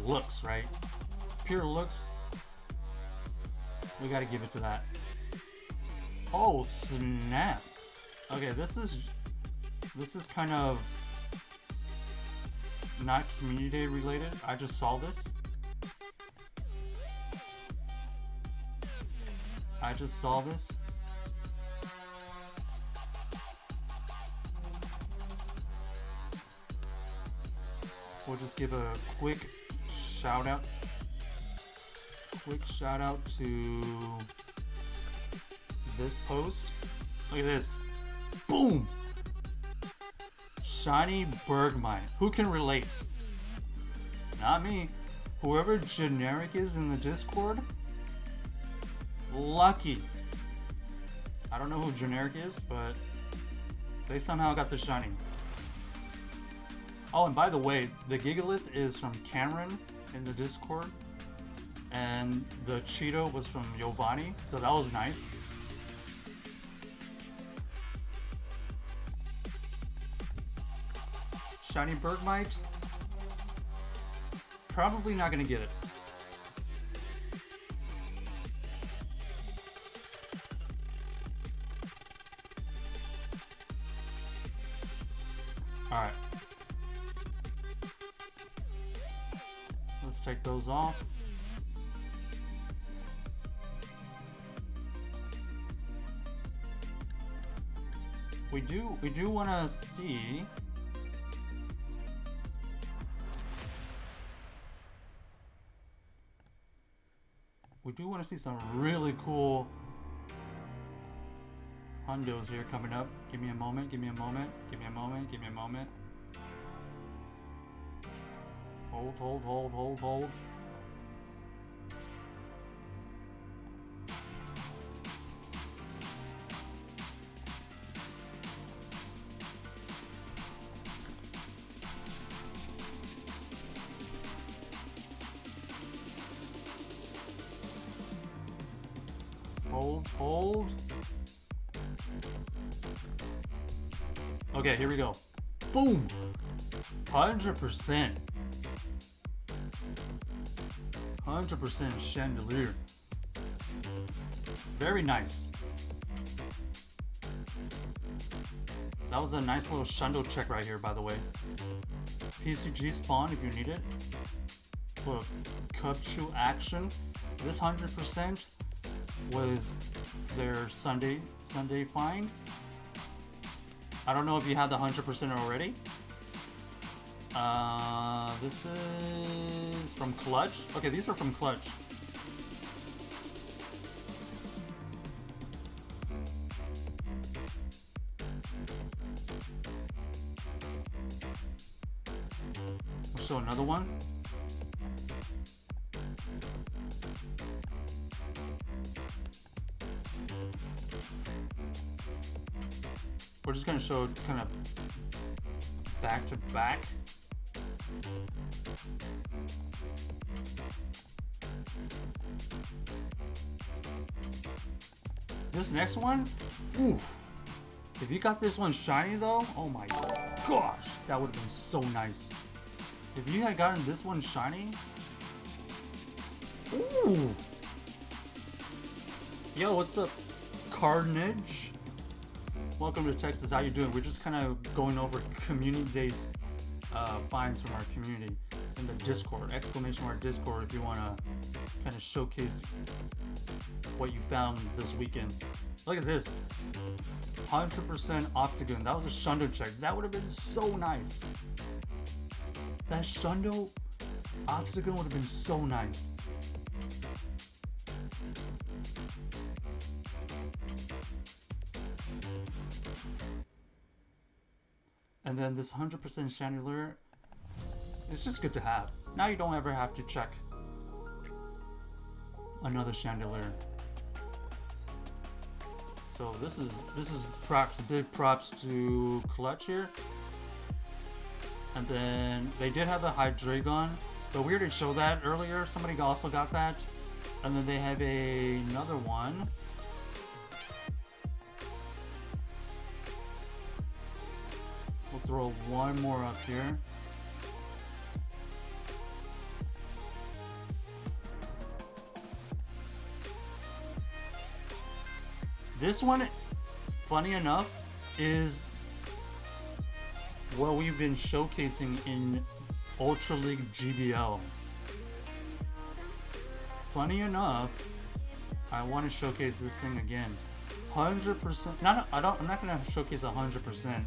looks, right? Pure looks. We gotta give it to that. Oh snap! Okay, this is kind of not community day related. I just saw this. We'll just give a quick shout out to this post. Look at this. Boom! Shiny Bergmite. Who can relate? Not me. Whoever generic is in the Discord, lucky. I don't know who generic is, but they somehow got the shiny. Oh, and by the way, the Gigalith is from Cameron in the Discord, and the Cheeto was from Giovanni, so that was nice. Shiny Bergmite, probably not gonna get it. Alright. Let's take those off. We do want to see some really cool hundos here coming up. Give me a moment. Hold. Hold. Okay, here we go. Boom! 100%. 100% Chandelier. Very nice. That was a nice little Shundo check right here, by the way. PCG spawn if you need it. Look, Cubchoo action. This 100% was their Sunday find. I don't know if you have the 100% already. This is from Clutch. Okay, these are from Clutch. I'll show another one. We're just gonna show kind of back to back. This next one, ooh. If you got this one shiny though, oh my gosh, that would have been so nice. If you had gotten this one shiny, ooh. Yo, what's up, Carnage? Welcome to Texas. How you doing? We're just kind of going over community days finds from our community in the Discord. !mark Discord if you want to kind of showcase what you found this weekend. Look at this. 100% Obstagoon. That was a Shundo check. That would have been so nice. That Shundo Obstagoon would have been so nice. And then this 100% Chandelure, it's just good to have. Now you don't ever have to check another Chandelure. So this is props, big props to Clutch here. And then they did have a Hydreigon, but we already showed that earlier. Somebody also got that. And then they have another one. We'll throw one more up here. This one, funny enough, is what we've been showcasing in Ultra League GBL. Funny enough, I want to showcase this thing again. 100%. I'm not gonna showcase 100%,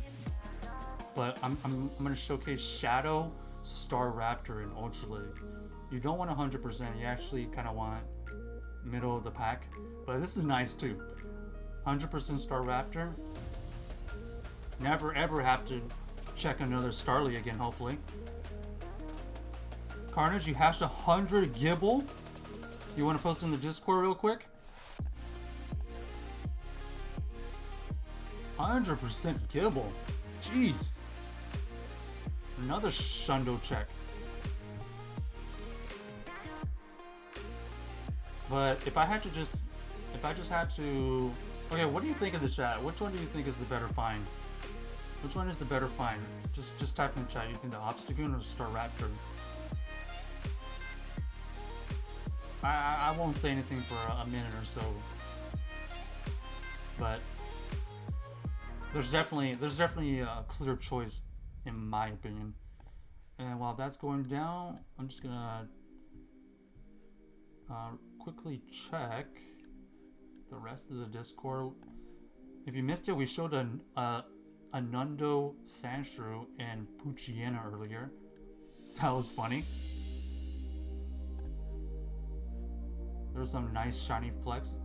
but I'm gonna showcase Shadow Staraptor in Ultra League. You don't want 100%. You actually kind of want middle of the pack, but this is nice too. 100% Staraptor. Never ever have to check another Starly again, hopefully. Carnage, you hashed 100 Gibble. You want to post in the Discord real quick? 100% Gibble. Jeez. Another Shundo check. But if I just had to, okay, what do you think of the chat? Which one do you think is the better find? Which one is the better find? Just type in the chat. You think the Obstagoon or the Staraptor? I won't say anything for a minute or so. But there's definitely a clear choice in my opinion. And while that's going down, I'm just gonna quickly check the rest of the Discord. If you missed it, we showed a Nundo Sandshrew and Poochyena earlier. That was funny. There's some nice shiny flex.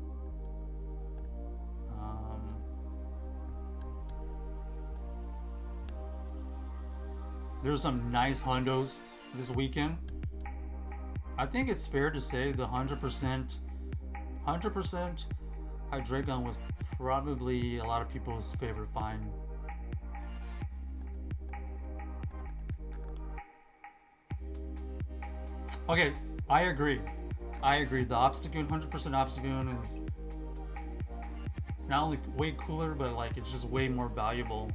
There's some nice hundos this weekend. I think it's fair to say the 100% Hydreigon was probably a lot of people's favorite find. Okay, I agree. The Obstagoon, 100% Obstagoon is not only way cooler, but like it's just way more valuable.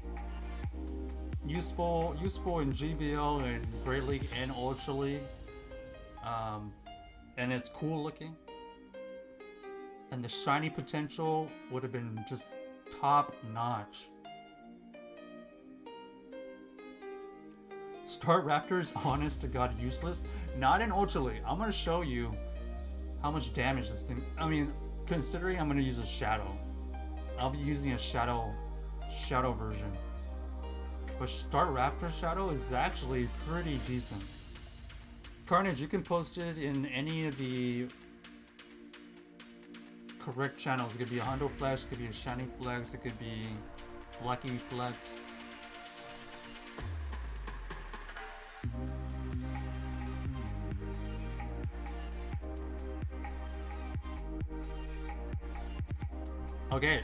Useful in GBL and Great League and Ultra League. And it's cool looking. And the shiny potential would have been just top notch. Staraptor is honest to God useless. Not in Ultra League. I'm gonna show you how much damage this thing. I mean, considering I'm gonna use a Shadow, I'll be using a Shadow version. But Staraptor Shadow is actually pretty decent. Carnage, you can post it in any of the correct channels. It could be a Hondo Flex, it could be a Shiny Flex, it could be Lucky Flex. Okay.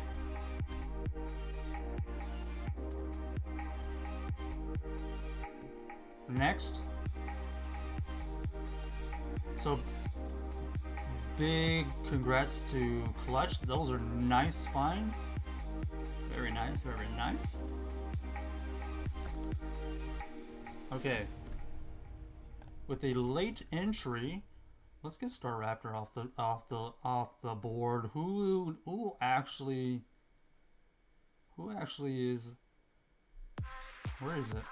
Next. So big congrats to Clutch. Those are nice finds. Very nice, very nice. Okay. With a late entry, let's get Staraptor off the board. Who actually is, where is it?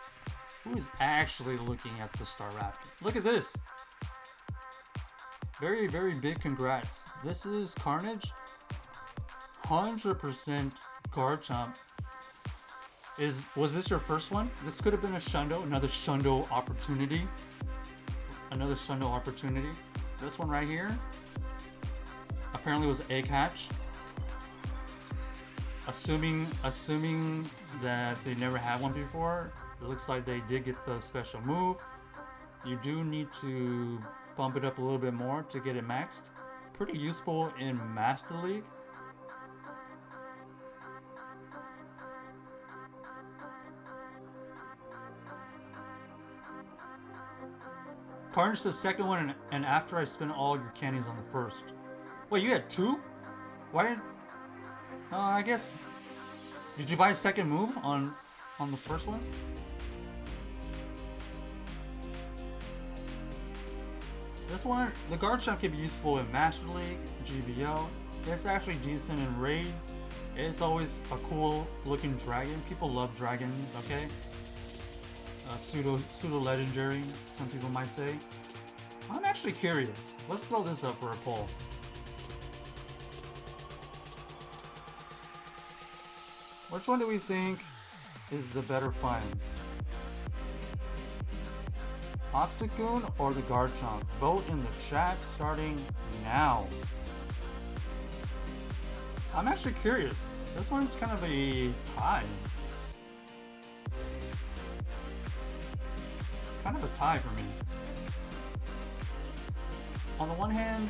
Who is actually looking at the Staraptor? Look at this. Very, very big congrats. This is Carnage. 100% Garchomp. Was this your first one? This could have been a Shundo, another Shundo opportunity. Another Shundo opportunity. This one right here apparently was egg hatch. Assuming that they never had one before, it looks like they did get the special move. You do need to bump it up a little bit more to get it maxed. Pretty useful in Master League. Carnage the second one, and after I spent all your candies on the first. Wait, you had two? Why didn't... I guess... Did you buy a second move on the first one? This one, the Garchomp can be useful in Master League, GBO. It's actually decent in raids. It's always a cool looking dragon. People love dragons, okay? Pseudo legendary, some people might say. I'm actually curious. Let's throw this up for a poll. Which one do we think is the better find? Obstagoon or the Garchomp? Vote in the chat starting now. I'm actually curious. This one's kind of a tie. It's kind of a tie for me. On the one hand,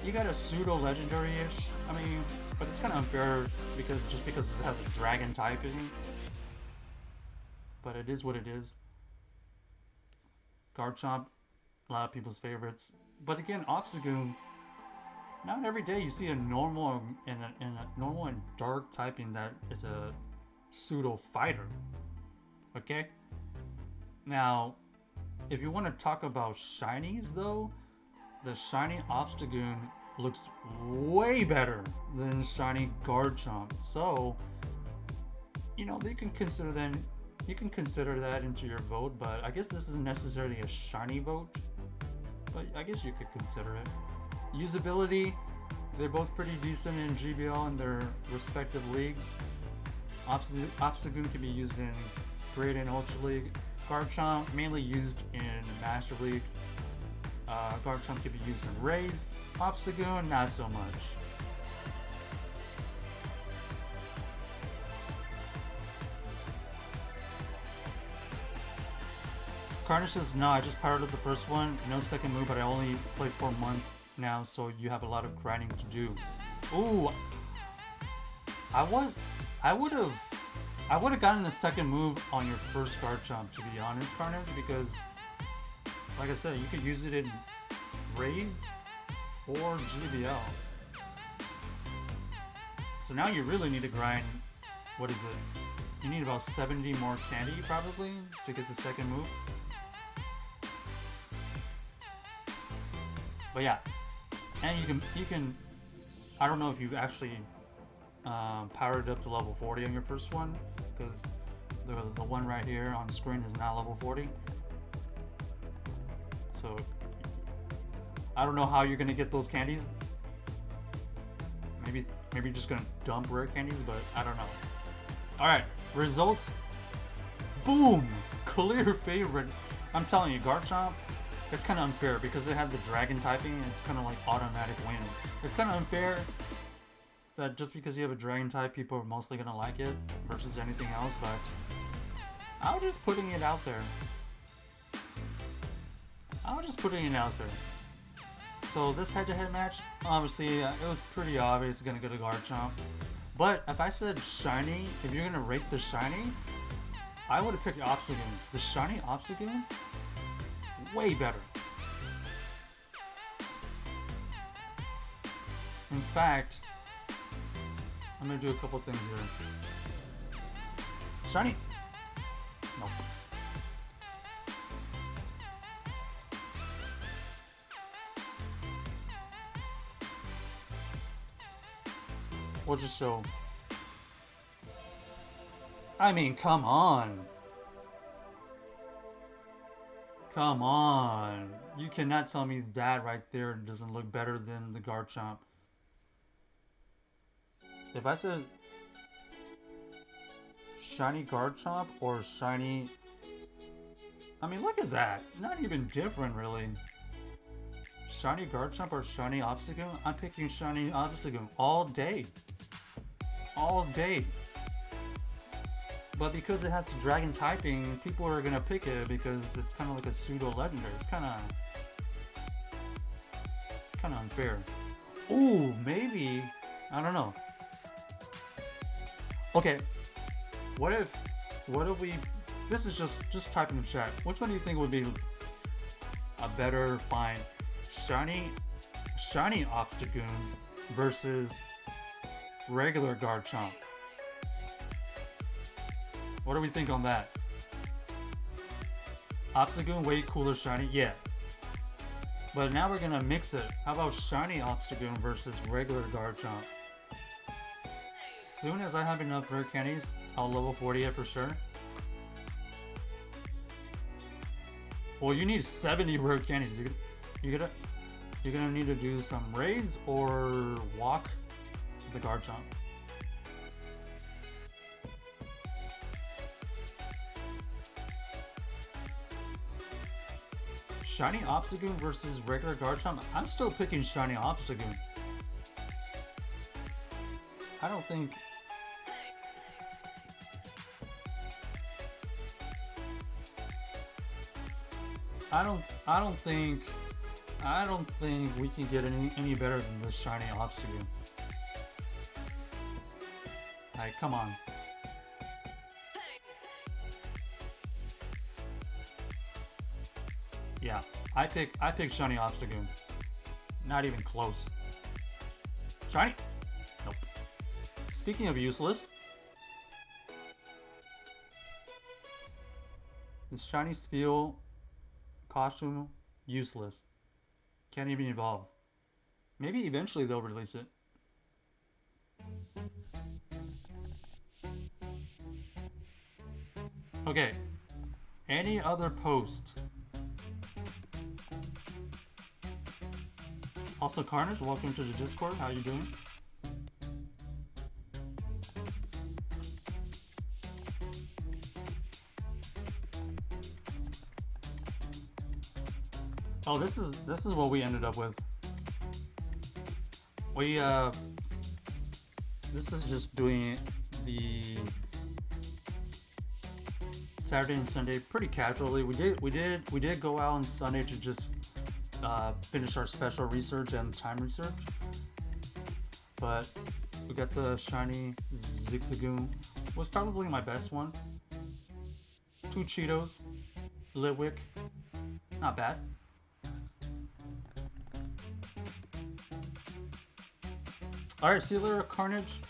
you got a pseudo legendary-ish. I mean, but it's kind of unfair because it has a dragon typing. But it is what it is. Garchomp, a lot of people's favorites. But again, Obstagoon, not every day you see a normal and normal and dark typing that is a pseudo fighter. Okay? Now, if you want to talk about shinies though, the shiny Obstagoon looks way better than shiny Garchomp. So, you know, they can consider that. You can consider that into your vote, but I guess this isn't necessarily a shiny vote. But I guess you could consider it. Usability, they're both pretty decent in GBL in their respective leagues. Obstagoon can be used in Great and Ultra League. Garchomp mainly used in Master League. Garchomp can be used in raids. Obstagoon, not so much. Carnage says, no, I just powered up the first one. No second move, but I only played 4 months now, so you have a lot of grinding to do. Ooh. I would have gotten the second move on your first Garchomp, to be honest, Carnage, because, like I said, you could use it in raids or GBL. So now you really need to grind, what is it? You need about 70 more candy, probably, to get the second move. But yeah, and you can, I don't know if you actually powered it up to level 40 on your first one, because the one right here on screen is not level 40. So I don't know how you're gonna get those candies. Maybe you're just gonna dump rare candies, but I don't know. All right, results Boom! Clear favorite. I'm telling you, Garchomp, it's kind of unfair because it had the dragon typing and it's kind of like automatic win. It's kind of unfair that just because you have a dragon type, people are mostly going to like it versus anything else, but I was just putting it out there. So this head-to-head match, obviously, it was pretty obvious it's going to go to Garchomp. But if I said shiny, if you're going to rate the shiny, I would have picked Obstagoon. The shiny Obstagoon, way better. In fact, I'm going to do a couple things here. Shiny. Nope. We'll just show. I mean, come on. Come on. You cannot tell me that right there doesn't look better than the Garchomp. If I said shiny Garchomp or shiny... I mean, look at that. Not even different, really. Shiny Garchomp or shiny Obstagoon? I'm picking shiny Obstagoon all day. All day. But because it has the dragon typing, people are gonna pick it because it's kind of like a pseudo legendary. It's kind of unfair. Ooh, maybe. I don't know. Okay. What if we? This is just type in the chat. Which one do you think would be a better find? Shiny Obstagoon versus regular Garchomp. What do we think on that? Obstagoon way cooler shiny? Yeah. But now we're gonna mix it. How about shiny Obstagoon versus regular Garchomp? As soon as I have enough rare candies, I'll level 40 it for sure. Well, you need 70 rare candies. You're gonna need to do some raids or walk the Garchomp. Shiny Obstagoon versus regular Garchomp. I'm still picking shiny Obstagoon. I don't think we can get any better than this shiny Obstagoon. Alright, come on. Yeah, I pick shiny Obstagoon. Not even close. Shiny? Nope. Speaking of useless, the shiny Spiel costume, useless. Can't even evolve. Maybe eventually they'll release it. Okay. Any other post? Also, Carnage, welcome to the Discord. How you doing? Oh, this is what we ended up with. This is just doing the Saturday and Sunday pretty casually. We did go out on Sunday to just finish our special research and time research, but we got the shiny Zigzagoon. Was probably my best one. 2 Cheetos, Litwick, not bad. Alright, see you later, Carnage.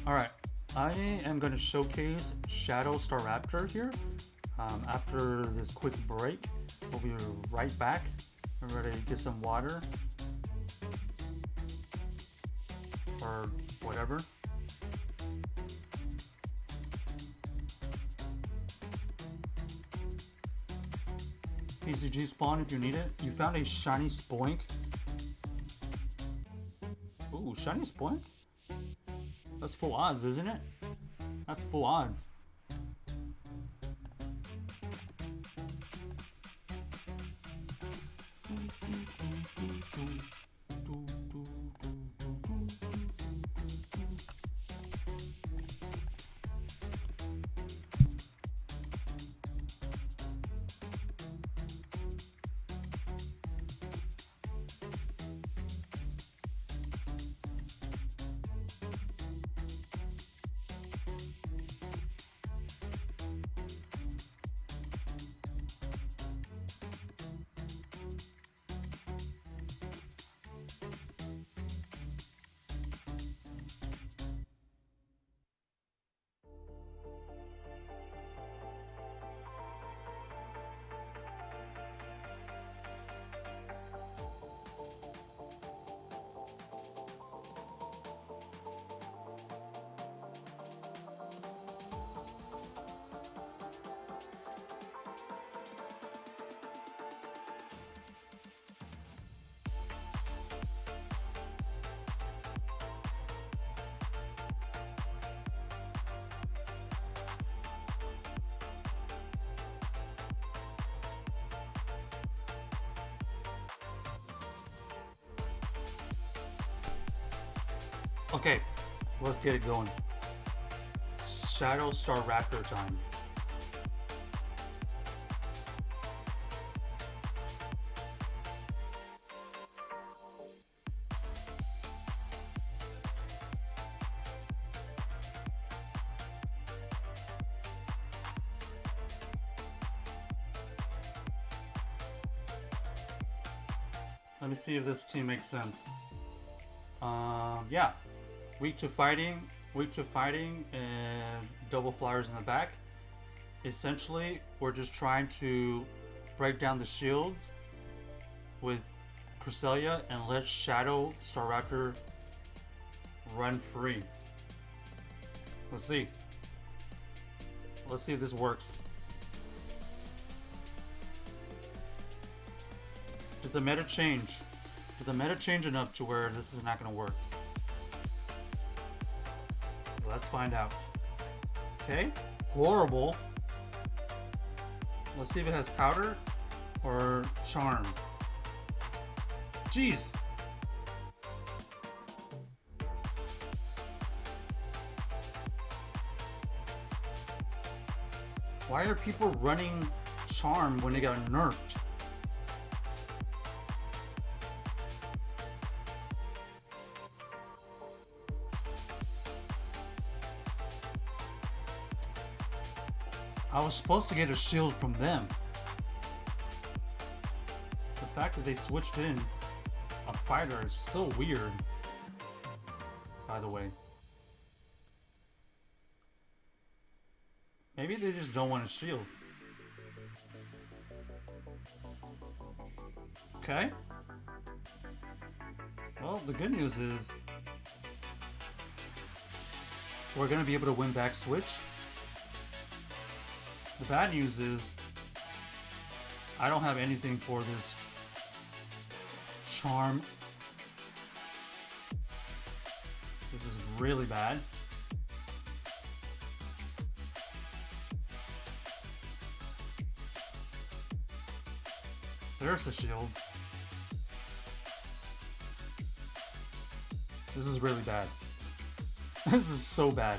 Alright, I am going to showcase Shadow Staraptor here after this quick break. We'll be right back. I'm ready to get some water or whatever. PCG spawn if you need it. You found a shiny Spoink. Ooh, shiny Splunk? That's full odds, isn't it? That's full odds. Okay, let's get it going. Shadow Staraptor time. Let me see if this team makes sense. Yeah. Weak to fighting, and double flyers in the back. Essentially, we're just trying to break down the shields with Cresselia and let Shadow Staraptor run free. Let's see. Let's see if this works. Did the meta change? Did the meta change enough to where this is not going to work? Let's find out. Okay, horrible. Let's see if it has powder or charm. Jeez. Why are people running charm when they got nerfed? I was supposed to get a shield from them. The fact that they switched in a fighter is so weird. By the way. Maybe they just don't want a shield. Okay. Well, the good news is we're going to be able to win back switch. The bad news is I don't have anything for this charm. This is really bad. There's the shield. This is really bad. This is so bad.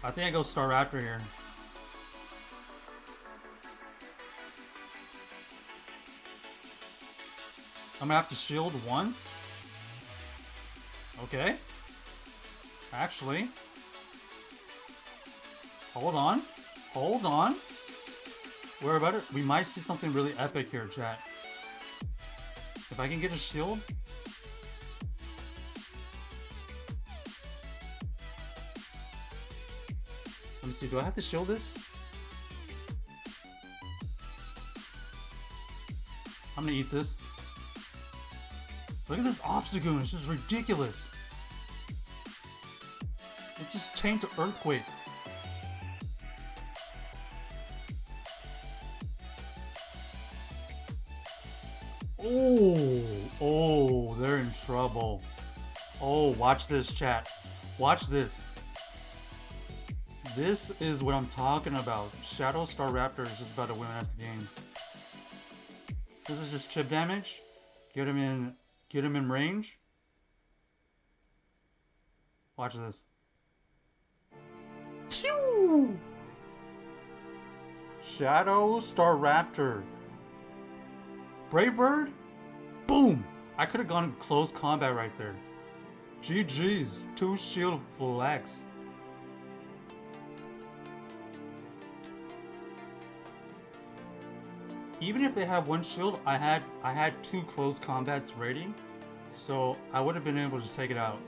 I think I go Staraptor here. I'm gonna have to shield once. Okay. Actually. Hold on. Hold on. We're about to, we might see something really epic here, chat. If I can get a shield. Let me see, do I have to shield this? I'm gonna eat this. Look at this Obstagoon, it's just ridiculous. It just changed to Earthquake. Oh, they're in trouble. Oh, watch this, chat. Watch this. This is what I'm talking about. Shadow Staraptor is just about to win us the game. This is just chip damage. Get him in range. Watch this. Pew! Shadow Staraptor. Brave Bird? Boom! I could have gone close combat right there. GG's. 2 shield flex. Even if they have 1 shield, I had 2 close combats ready, so I would have been able to take it out.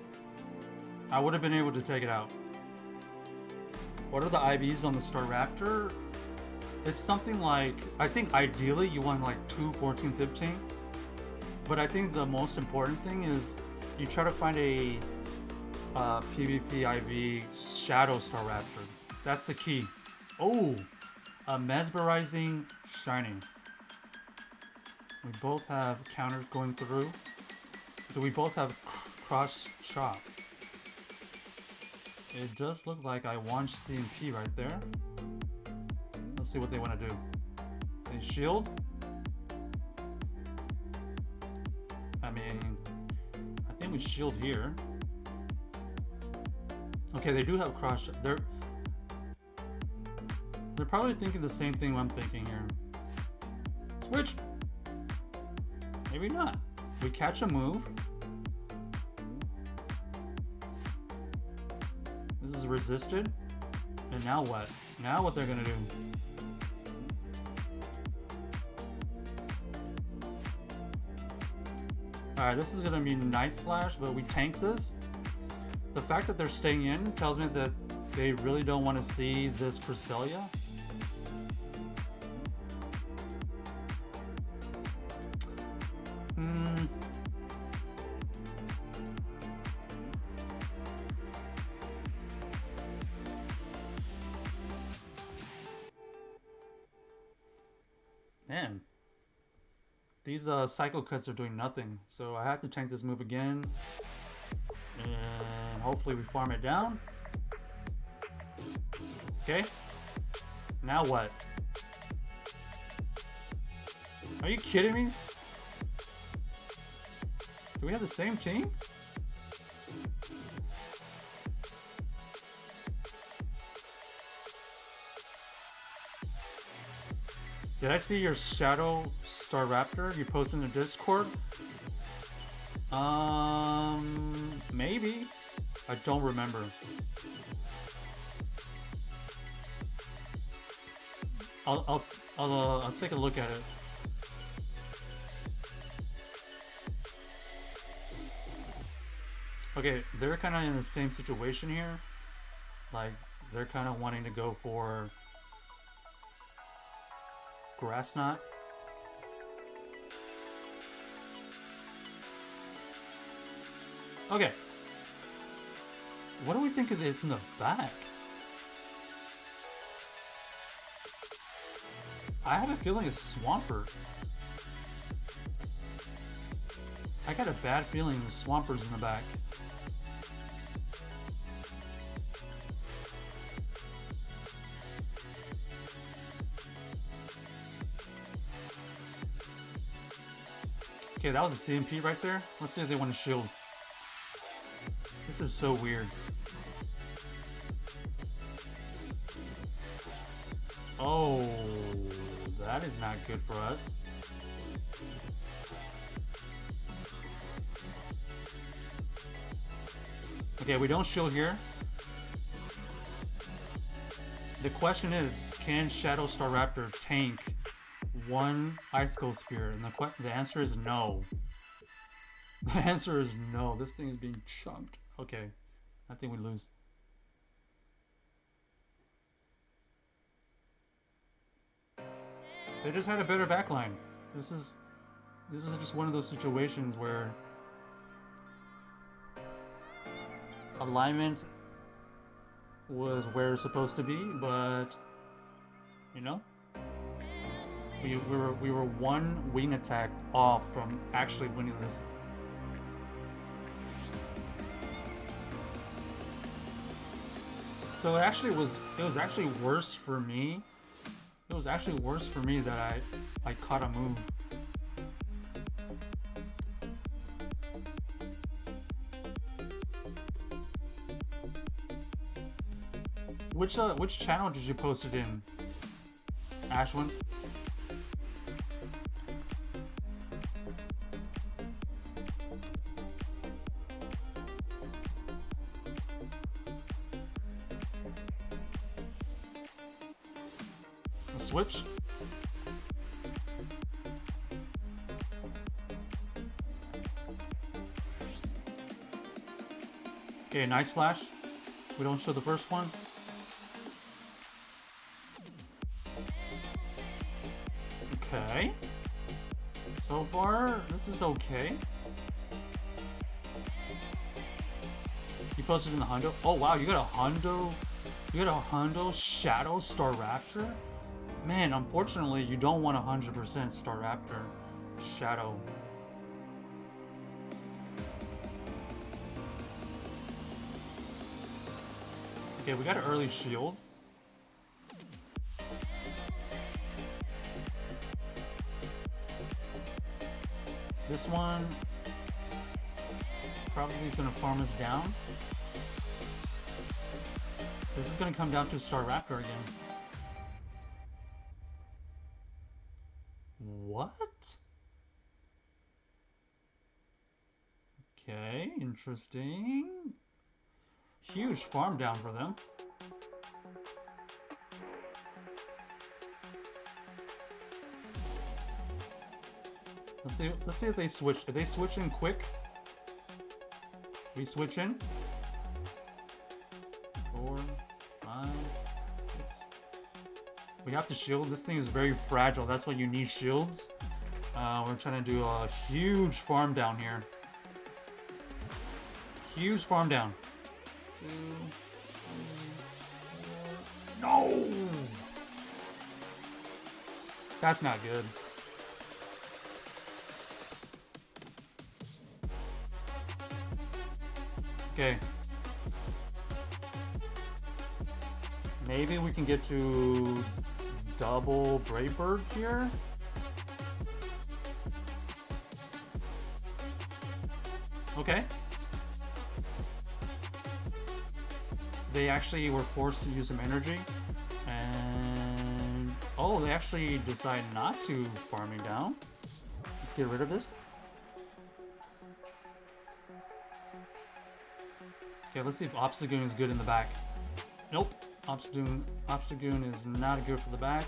What are the IVs on the Staraptor? It's something like, I think ideally you want like 2, 14, 15. But I think the most important thing is you try to find a PvP IV Shadow Staraptor. That's the key. Oh, a mesmerizing shining. We both have counters going through. Do we both have cross chop? It does look like I launched the MP right there. Let's see what they want to do. They shield. I mean, I think we shield here. Okay, they do have cross chop. They're probably thinking the same thing I'm thinking here. Switch. Maybe not. We catch a move. This is resisted. And now what? Now what they're gonna do? Alright, this is gonna be Night Slash, but we tank this. The fact that they're staying in tells me that they really don't want to see this Cresselia. Man, these cycle cuts are doing nothing, so I have to tank this move again, and hopefully we farm it down. Okay, now what? Are you kidding me? Do we have the same team? Did I see your Shadow Staraptor you posted in the Discord? Maybe. I don't remember. I'll take a look at it. Okay, they're kind of in the same situation here. Like, they're kind of wanting to go for Grass Knot. Okay. What do we think of it's in the back? I have a feeling it's Swampert. I got a bad feeling the Swampert's in the back. Okay, that was a CMP right there. Let's see if they want to shield. This is so weird. Oh, that is not good for us. Okay, we don't shield here. The question is, can Shadow Staraptor tank 1 Icicle Spear? And the answer is no. The answer is no. This thing is being chunked. Okay, I think we lose. They just had a better backline. This is just one of those situations where alignment was where it's supposed to be, but you know, We were one wing attack off from actually winning this. So it was actually worse for me. It was actually worse for me that I caught a move. Which channel did you post it in, Ashwin? A switch? Okay, Night Slash. We don't show the first one. Okay. So far, this is okay. You posted in the Hundo. Oh wow, you got a Hundo. You got a Hundo Shadow Staraptor. Man, unfortunately, you don't want 100% Staraptor Shadow. Okay, we got an early shield. This one probably is going to farm us down. This is going to come down to Staraptor again. What? Okay, interesting. Huge farm down for them. Let's see if they switch. If they switch in quick, we switch in. 4, 5, 6. We have to shield. This thing is very fragile. That's why you need shields. We're trying to do a huge farm down here. Huge farm down. 2, 3, 4. No! That's not good. Okay. Maybe we can get to double Brave Birds here. Okay. They actually were forced to use some energy. And oh, they actually decide not to farm me down. Let's get rid of this. Okay, let's see if Obstagoon is good in the back. Nope. Obstagoon is not good for the back.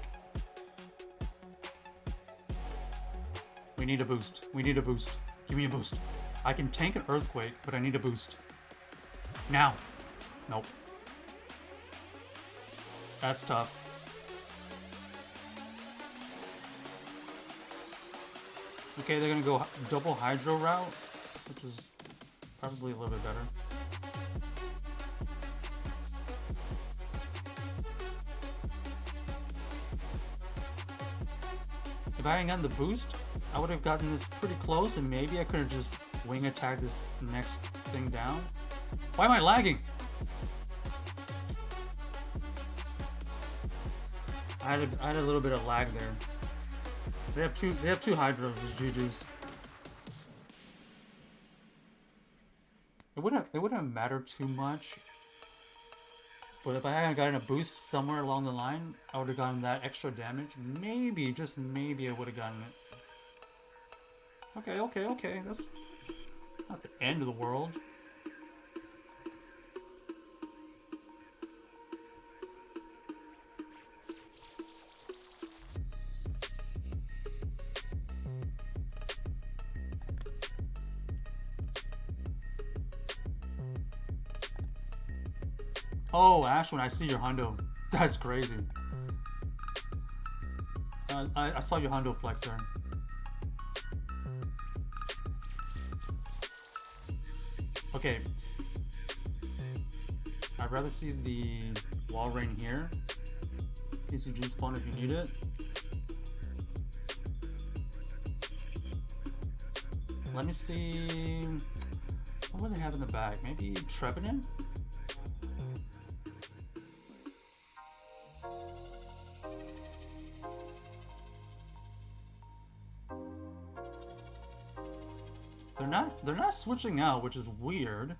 We need a boost. We need a boost. Give me a boost. I can tank an Earthquake, but I need a boost. Now. Nope. That's tough. Okay, they're gonna go double Hydro route, which is probably a little bit better. If I hadn't gotten the boost, I would have gotten this pretty close, and maybe I could have just wing attacked this next thing down. Why am I lagging? I had a little bit of lag there. They have two Hydros as GG's. It wouldn't matter too much. But if I hadn't gotten a boost somewhere along the line, I would have gotten that extra damage. Maybe, just maybe I would have gotten it. Okay. That's not the end of the world. Oh, Ashwin, I see your Hundo. That's crazy. I saw your Hundo flex there. Okay. I'd rather see the wall ring here. TCG spawn if you need it. Let me see. What would they have in the bag? Maybe Trevenant? They're not switching out, which is weird.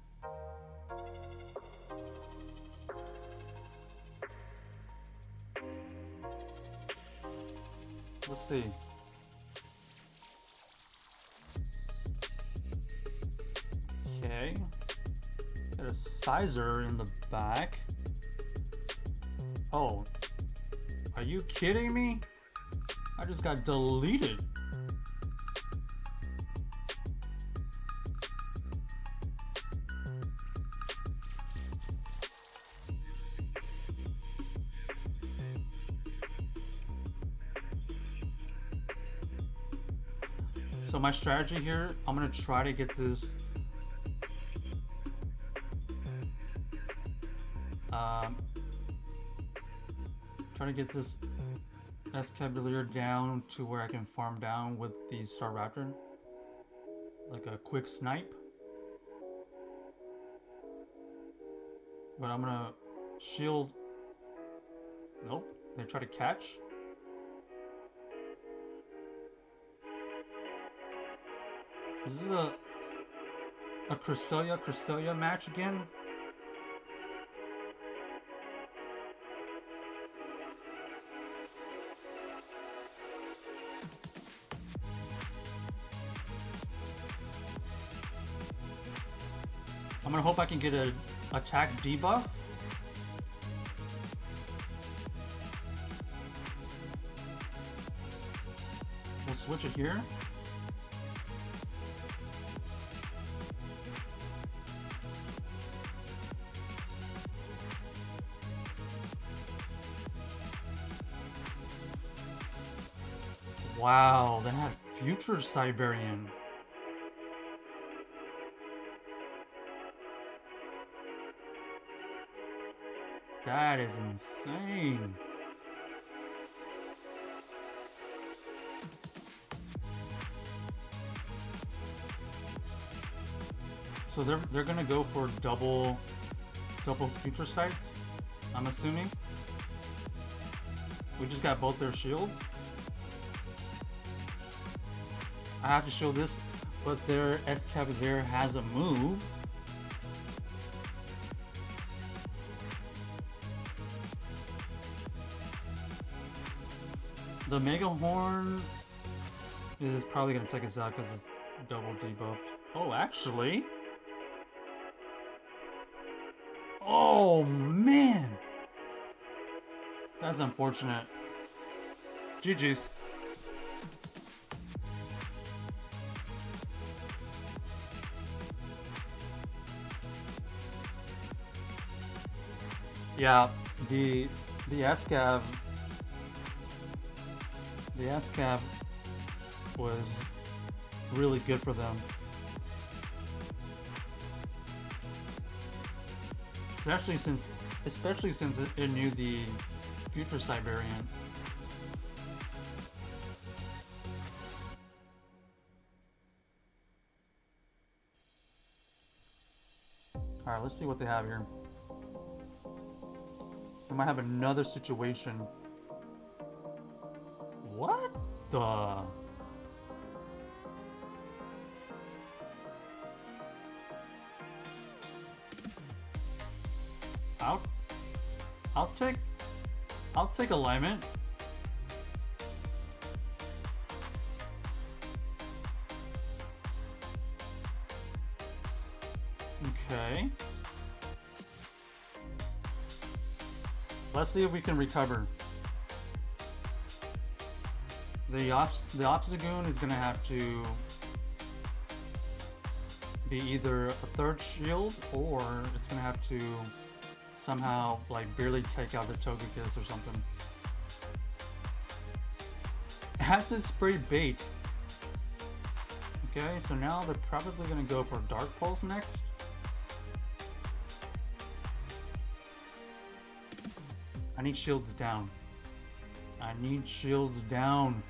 Let's see. Okay. Got a Sizer in the back. Oh. Are you kidding me? I just got deleted. So my strategy here, I'm gonna try to get this Escavalier down to where I can farm down with the staraptor, like a quick snipe. But I'm gonna shield. Nope, they try to catch. This is a Cresselia match again. I'm gonna hope I can get an attack debuff. We'll switch it here. Wow, they had Future Siberian. That is insane. So they're gonna go for double future sights, I'm assuming. We just got both their shields. I have to show this, but their Escavalier has a move. The Mega Horn is probably going to take us out because it's double debuffed. Oh, actually. Oh, man. That's unfortunate. GG's. Yeah, the Escav was really good for them. Especially since it knew the Future Siberian. Alright, let's see what they have here. We might have another situation. What the? I'll take alignment. Okay. Let's see if we can recover. The Obstagoon is gonna have to be either a third shield or it's gonna have to somehow like barely take out the Togekiss or something. Acid Spray Bait. Okay, so now they're probably gonna go for Dark Pulse next. I need shields down. I need shields down.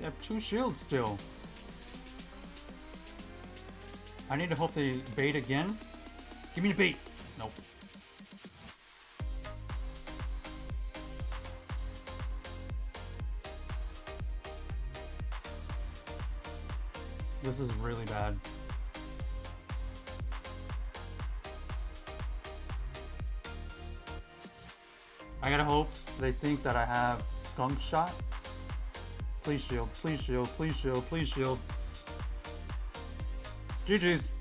They have 2 shields still. I need to hope they bait again. Give me the bait. Nope. This is really bad. I gotta hope they think that I have skunk shot. Please shield, please shield, please shield, please shield. GG's.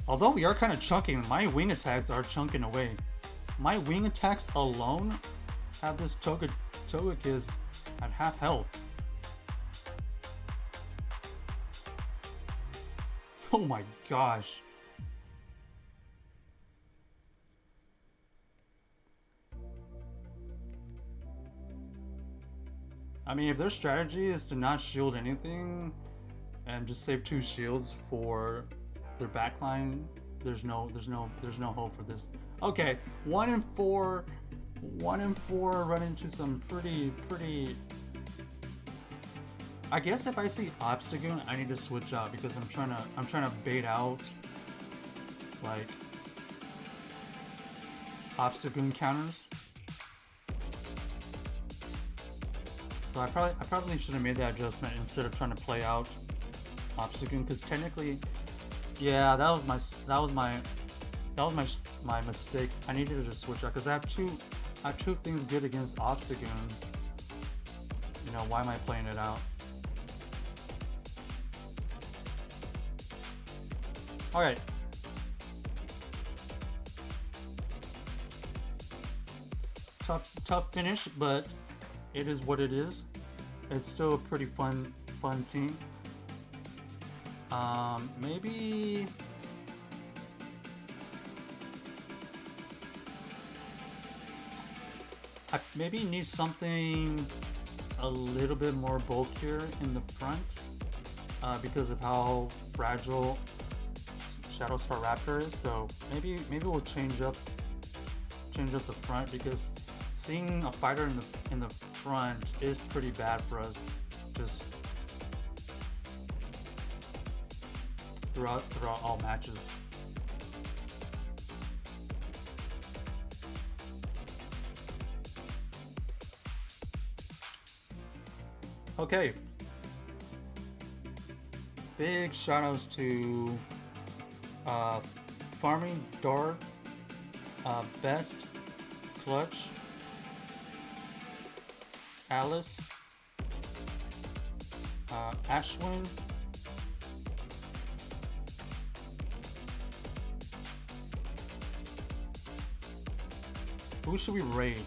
Although we are kind of chunking, my wing attacks are chunking away. My wing attacks alone have this Togekiss at half health. Oh my gosh. I mean, if their strategy is to not shield anything and just save 2 shields for their backline, there's no hope for this. Okay, 1 and 4 run into some pretty. I guess if I see Obstagoon, I need to switch out because I'm trying to bait out like Obstagoon counters. So I probably should have made that adjustment instead of trying to play out Obstagoon, because technically, yeah, that was my mistake. I needed to just switch out because I have two things good against Obstagoon. You know, why am I playing it out? All right. Tough finish, but it is what it is. It's still a pretty fun team. Maybe I maybe need something a little bit more bulkier in the front because of how fragile Shadow Staraptor is. So maybe we'll change up the front, because seeing a fighter in the front is pretty bad for us just throughout all matches. Okay. Big shout outs to Farming Dart, Best, Clutch, Alice, Ashwin, who should we raid?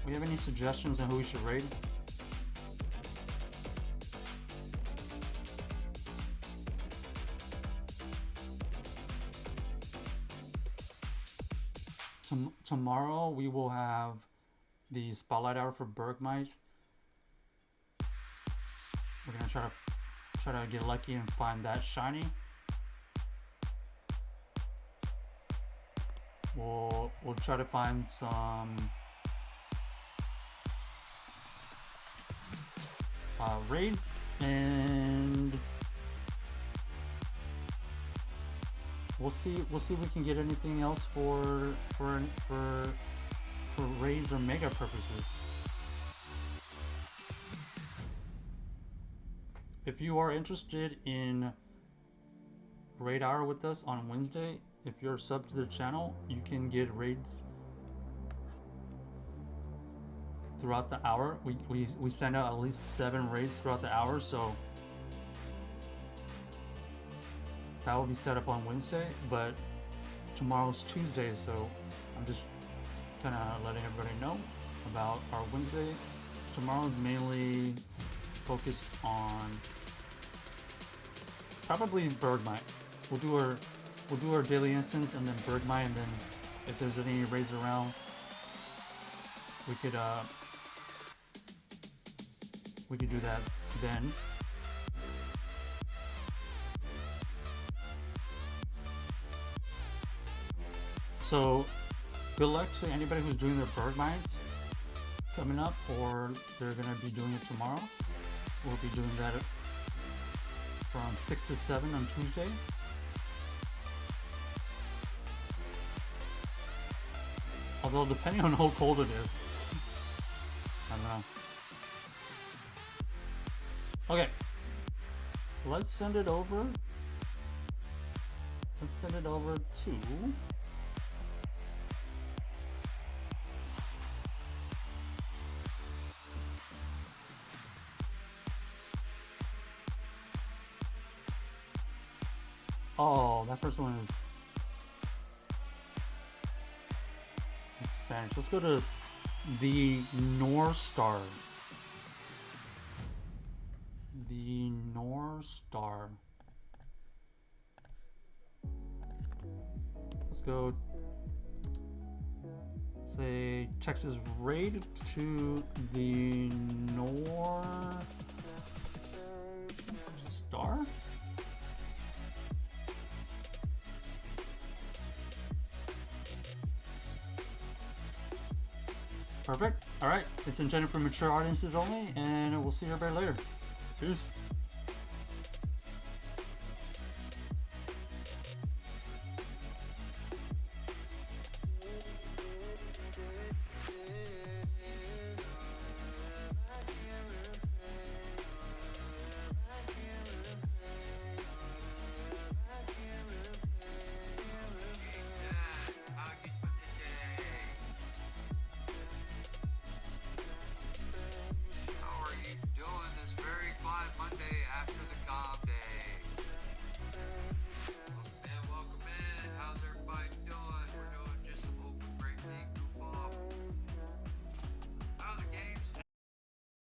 We have any suggestions on who we should raid? Tomorrow we will have the spotlight hour for Bergmice. We're gonna try to get lucky and find that shiny. We'll try to find some raids, and we'll see if we can get anything else for raids or mega purposes. If you are interested in raid hour with us on Wednesday, if you're sub to the channel, you can get raids throughout the hour. We send out at least 7 raids throughout the hour, so that will be set up on Wednesday, but tomorrow's Tuesday, so I'm just kind of letting everybody know about our Wednesday. Tomorrow's mainly focused on probably Bergmite. We'll do our daily instance and then Bergmite, and then if there's any raids around, we could do that then. So good luck to anybody who's doing their bird mites coming up, or they're gonna be doing it tomorrow. We'll be doing that from 6 to 7 on Tuesday. Although depending on how cold it is, I don't know. Okay, let's send it over. Let's send it over to oh, that first one is in Spanish. Let's go to the North Star. The North Star. Let's go say text is rated to the North Star. Perfect. All right. It's intended for mature audiences only, and we'll see everybody later. Cheers.